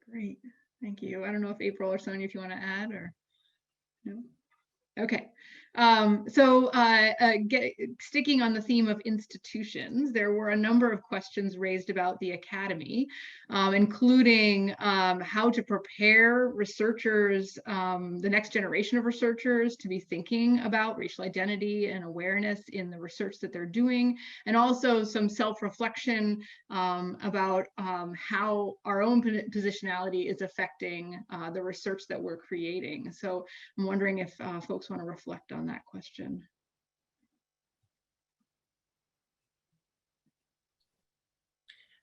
Great, thank you. I don't know if April or Sonia, if you want to add or no? Okay. Sticking on the theme of institutions, there were a number of questions raised about the academy, including how to prepare researchers, the next generation of researchers, to be thinking about racial identity and awareness in the research that they're doing, and also some self-reflection about how our own positionality is affecting the research that we're creating. So I'm wondering if folks want to reflect on that question.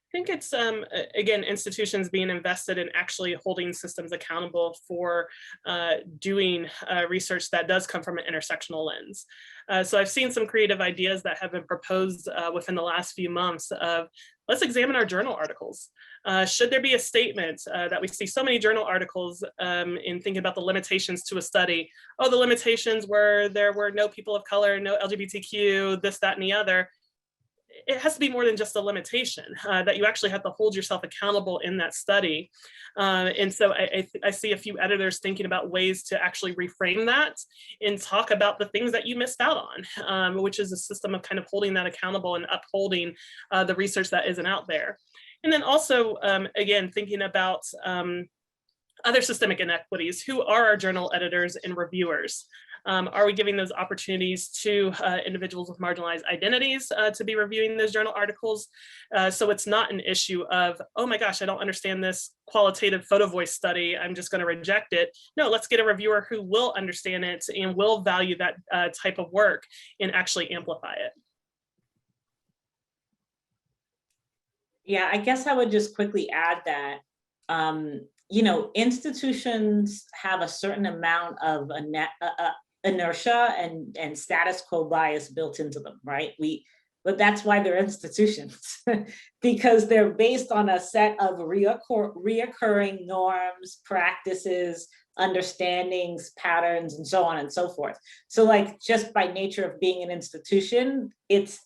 I think it's, again, institutions being invested in actually holding systems accountable for doing research that does come from an intersectional lens. So I've seen some creative ideas that have been proposed within the last few months of, let's examine our journal articles. Should there be a statement that we see so many journal articles in thinking about the limitations to a study? Oh, the limitations were there were no people of color, no LGBTQ, this, that, and the other. It has to be more than just a limitation, that you actually have to hold yourself accountable in that study. And so I see a few editors thinking about ways to actually reframe that and talk about the things that you missed out on, which is a system of kind of holding that accountable and upholding the research that isn't out there. And then also, again, thinking about other systemic inequities. Who are our journal editors and reviewers? Are we giving those opportunities to individuals with marginalized identities to be reviewing those journal articles? So it's not an issue of, oh my gosh, I don't understand this qualitative photo voice study, I'm just going to reject it. No, let's get a reviewer who will understand it and will value that type of work and actually amplify it. Yeah, I guess I would just quickly add that, institutions have a certain amount of inertia and status quo bias built into them, right? But that's why they're institutions, because they're based on a set of reoccurring norms, practices, understandings, patterns, and so on and so forth. So like just by nature of being an institution, it's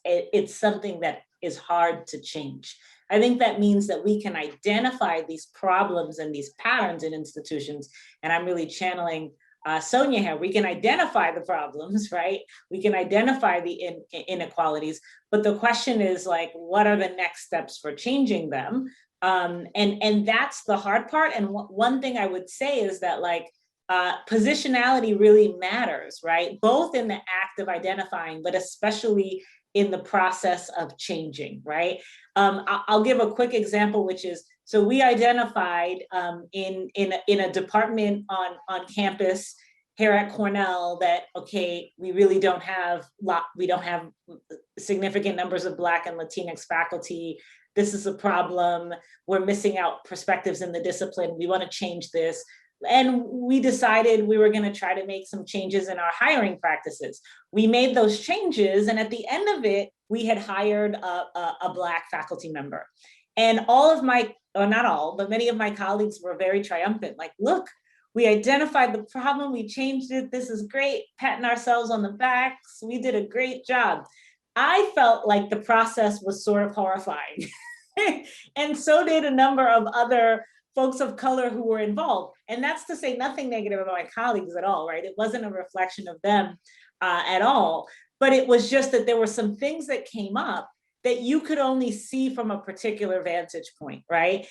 something that is hard to change. I think that means that we can identify these problems and these patterns in institutions, and I'm really channeling Sonia here. We can identify the problems, right? We can identify the inequalities, but the question is like, what are the next steps for changing them? And that's the hard part. And one thing I would say is that like, positionality really matters, right? Both in the act of identifying, but especially in the process of changing, right? I'll give a quick example, which is, so we identified in a department on campus here at Cornell that, okay, we really don't have significant numbers of Black and Latinx faculty. This is a problem. We're missing out perspectives in the discipline. We want to change this. And we decided we were going to try to make some changes in our hiring practices. We made those changes, and at the end of it, we had hired a Black faculty member. And all of my, or not all, but many of my colleagues were very triumphant. Like, look, we identified the problem, we changed it, this is great, patting ourselves on the backs, we did a great job. I felt like the process was sort of horrifying. And so did a number of other folks of color who were involved. And that's to say nothing negative about my colleagues at all, right? It wasn't a reflection of them at all, but it was just that there were some things that came up. that you could only see from a particular vantage point, right?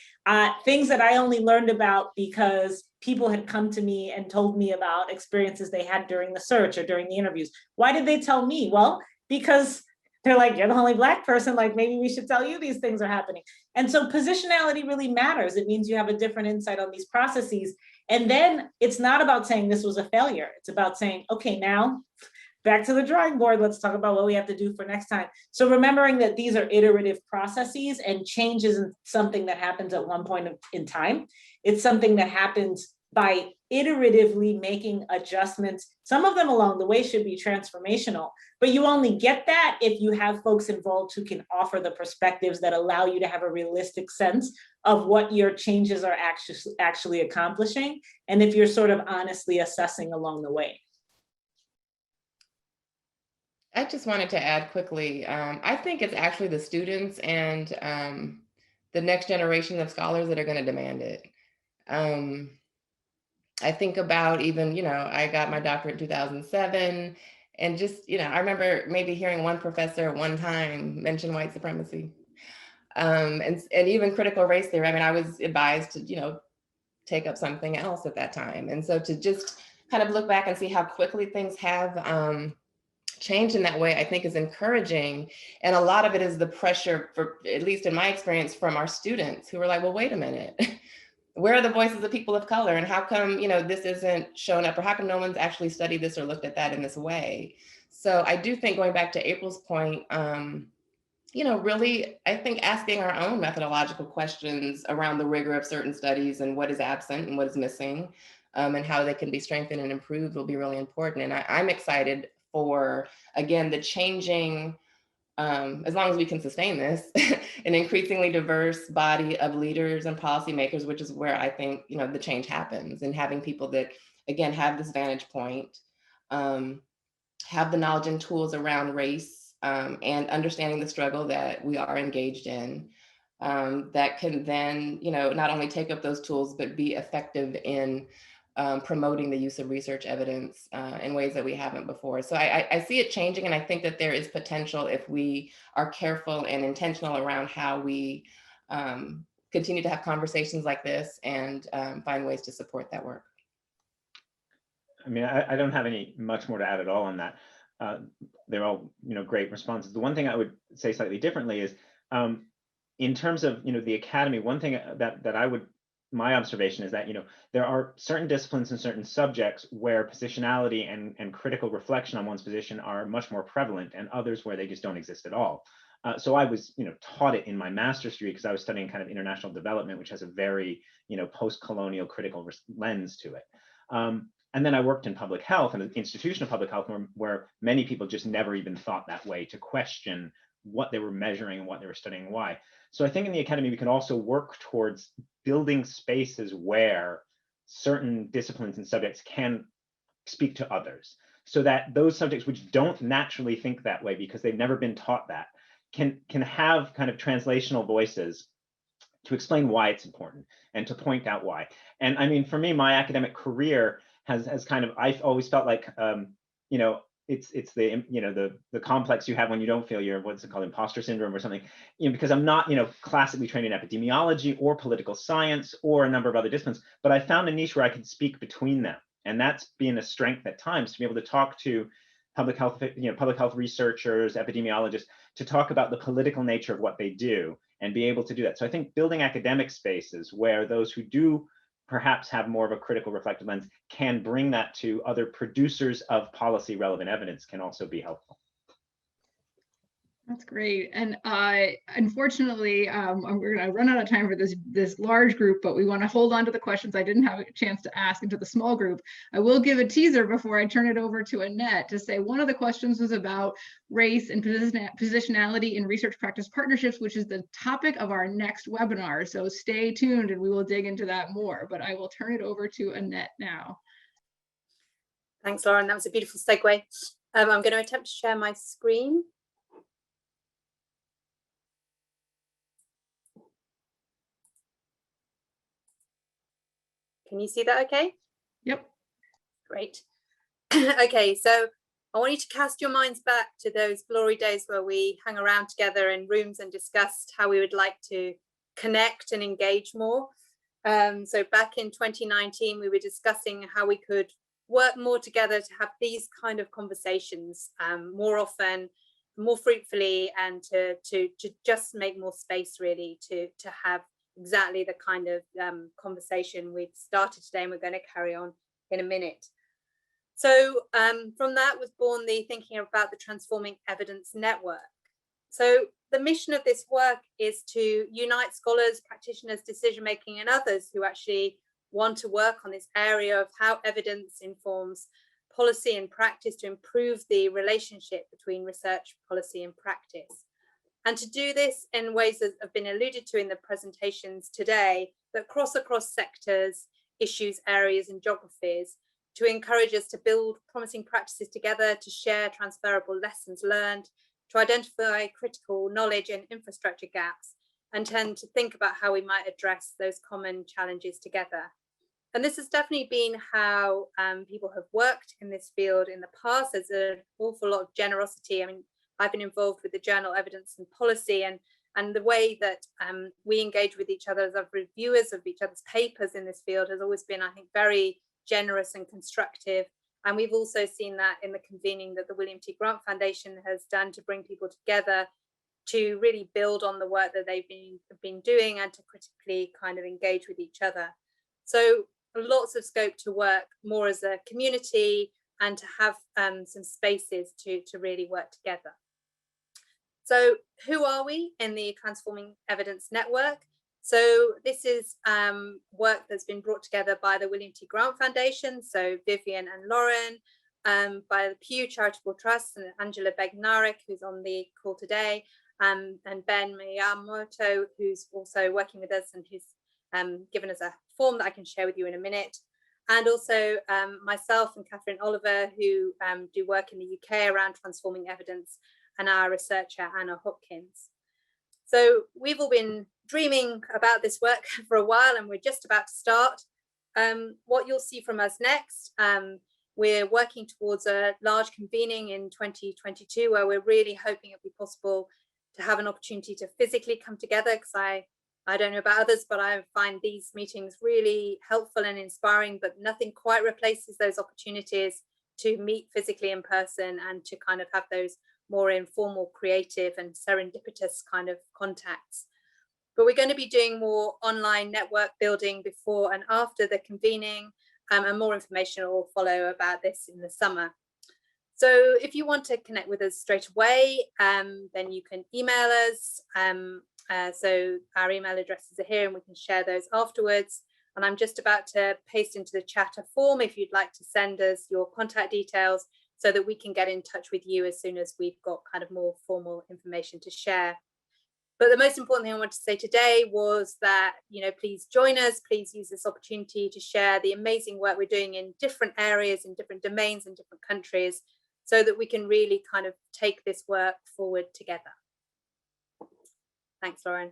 Things that I only learned about because people had come to me and told me about experiences they had during the search or during the interviews. Why did they tell me? Well, because they're like, you're the only Black person, like maybe we should tell you these things are happening. And so positionality really matters. It means you have a different insight on these processes. And then it's not about saying this was a failure. It's about saying, okay, now back to the drawing board, let's talk about what we have to do for next time. So remembering that these are iterative processes and change isn't something that happens at one point in time. It's something that happens by iteratively making adjustments. Some of them along the way should be transformational, but you only get that if you have folks involved who can offer the perspectives that allow you to have a realistic sense of what your changes are actually accomplishing, and if you're sort of honestly assessing along the way. I just wanted to add quickly, I think it's actually the students and the next generation of scholars that are going to demand it. I think about even, I got my doctorate in 2007, and just, I remember maybe hearing one professor at one time mention white supremacy, and even critical race theory. I mean, I was advised to, take up something else at that time. And so to just kind of look back and see how quickly things have changed in that way, I think is encouraging. And a lot of it is the pressure, for at least in my experience, from our students who were like, well, wait a minute. Where are the voices of people of color? And how come, this isn't shown up, or how come no one's actually studied this or looked at that in this way? So I do think, going back to April's point, really, I think asking our own methodological questions around the rigor of certain studies and what is absent and what is missing, and how they can be strengthened and improved will be really important. And I'm excited for, again, the changing, as long as we can sustain this, an increasingly diverse body of leaders and policymakers, which is where I think, the change happens, and having people that, again, have this vantage point, have the knowledge and tools around race, and understanding the struggle that we are engaged in, that can then, not only take up those tools, but be effective in promoting the use of research evidence in ways that we haven't before. So I see it changing, and I think that there is potential if we are careful and intentional around how we continue to have conversations like this and find ways to support that work. I mean, I don't have much more to add at all on that. They're all, great responses. The one thing I would say slightly differently is, in terms of, the academy, one thing my observation is that, there are certain disciplines and certain subjects where positionality and critical reflection on one's position are much more prevalent, and others where they just don't exist at all. So I was, taught it in my master's degree because I was studying kind of international development, which has a very, post-colonial critical lens to it. And then I worked in public health, in an institution of public health where many people just never even thought that way, to question what they were measuring and what they were studying and why. So I think in the academy, we can also work towards building spaces where certain disciplines and subjects can speak to others, so that those subjects which don't naturally think that way because they've never been taught that can have kind of translational voices to explain why it's important and to point out why. And I mean, for me, my academic career has kind of, I've always felt like, it's the complex you have when you don't feel your, what's it called, imposter syndrome or something, because I'm not, classically trained in epidemiology or political science or a number of other disciplines, but I found a niche where I could speak between them. And that's been a strength at times, to be able to talk to public health researchers, epidemiologists, to talk about the political nature of what they do and be able to do that. So I think building academic spaces where those who do perhaps have more of a critical reflective lens can bring that to other producers of policy relevant evidence can also be helpful. That's great. And unfortunately, we're going to run out of time for this large group, but we want to hold on to the questions I didn't have a chance to ask into the small group. I will give a teaser before I turn it over to Annette to say one of the questions was about race and positionality in research practice partnerships, which is the topic of our next webinar. So stay tuned and we will dig into that more, but I will turn it over to Annette now. Thanks, Lauren. That was a beautiful segue. I'm going to attempt to share my screen. Can you see that okay? Yep. Great. Okay, so I want you to cast your minds back to those glory days where we hung around together in rooms and discussed how we would like to connect and engage more. So back in 2019, we were discussing how we could work more together to have these kind of conversations more often, more fruitfully, and to just make more space really to have exactly the kind of conversation we've started today and we're going to carry on in a minute. So from that was born the thinking about the Transforming Evidence Network. So the mission of this work is to unite scholars, practitioners, decision-making, and others who actually want to work on this area of how evidence informs policy and practice to improve the relationship between research, policy, and practice. And to do this in ways that have been alluded to in the presentations today, that cross across sectors, issues, areas, and geographies, to encourage us to build promising practices together, to share transferable lessons learned, to identify critical knowledge and infrastructure gaps, and tend to think about how we might address those common challenges together. And this has definitely been how people have worked in this field in the past. There's an awful lot of generosity. I mean, I've been involved with the journal Evidence and Policy, and the way that we engage with each other as reviewers of each other's papers in this field has always been, I think, very generous and constructive. And we've also seen that in the convening that the William T. Grant Foundation has done to bring people together to really build on the work that they've been doing and to critically kind of engage with each other. So lots of scope to work more as a community and to have some spaces to really work together. So who are we in the Transforming Evidence Network? So this is work that's been brought together by the William T. Grant Foundation, so Vivian and Lauren, by the Pew Charitable Trust and Angela Bednarek, who's on the call today, and Ben Miyamoto, who's also working with us and who's given us a form that I can share with you in a minute. And also myself and Catherine Oliver, who do work in the UK around transforming evidence, and our researcher, Anna Hopkins. So we've all been dreaming about this work for a while, and we're just about to start. What you'll see from us next, we're working towards a large convening in 2022, where we're really hoping it'll be possible to have an opportunity to physically come together, because I don't know about others, but I find these meetings really helpful and inspiring, but nothing quite replaces those opportunities to meet physically in person and to kind of have those more informal, creative and serendipitous kind of contacts. But we're going to be doing more online network building before and after the convening, and more information will follow about this in the summer. So if you want to connect with us straight away, then you can email us. So our email addresses are here and we can share those afterwards. And I'm just about to paste into the chat a form if you'd like to send us your contact details, so that we can get in touch with you as soon as we've got kind of more formal information to share. But the most important thing I want to say today was that, please join us, please use this opportunity to share the amazing work we're doing in different areas, in different domains, in different countries, so that we can really kind of take this work forward together. Thanks, Lauren.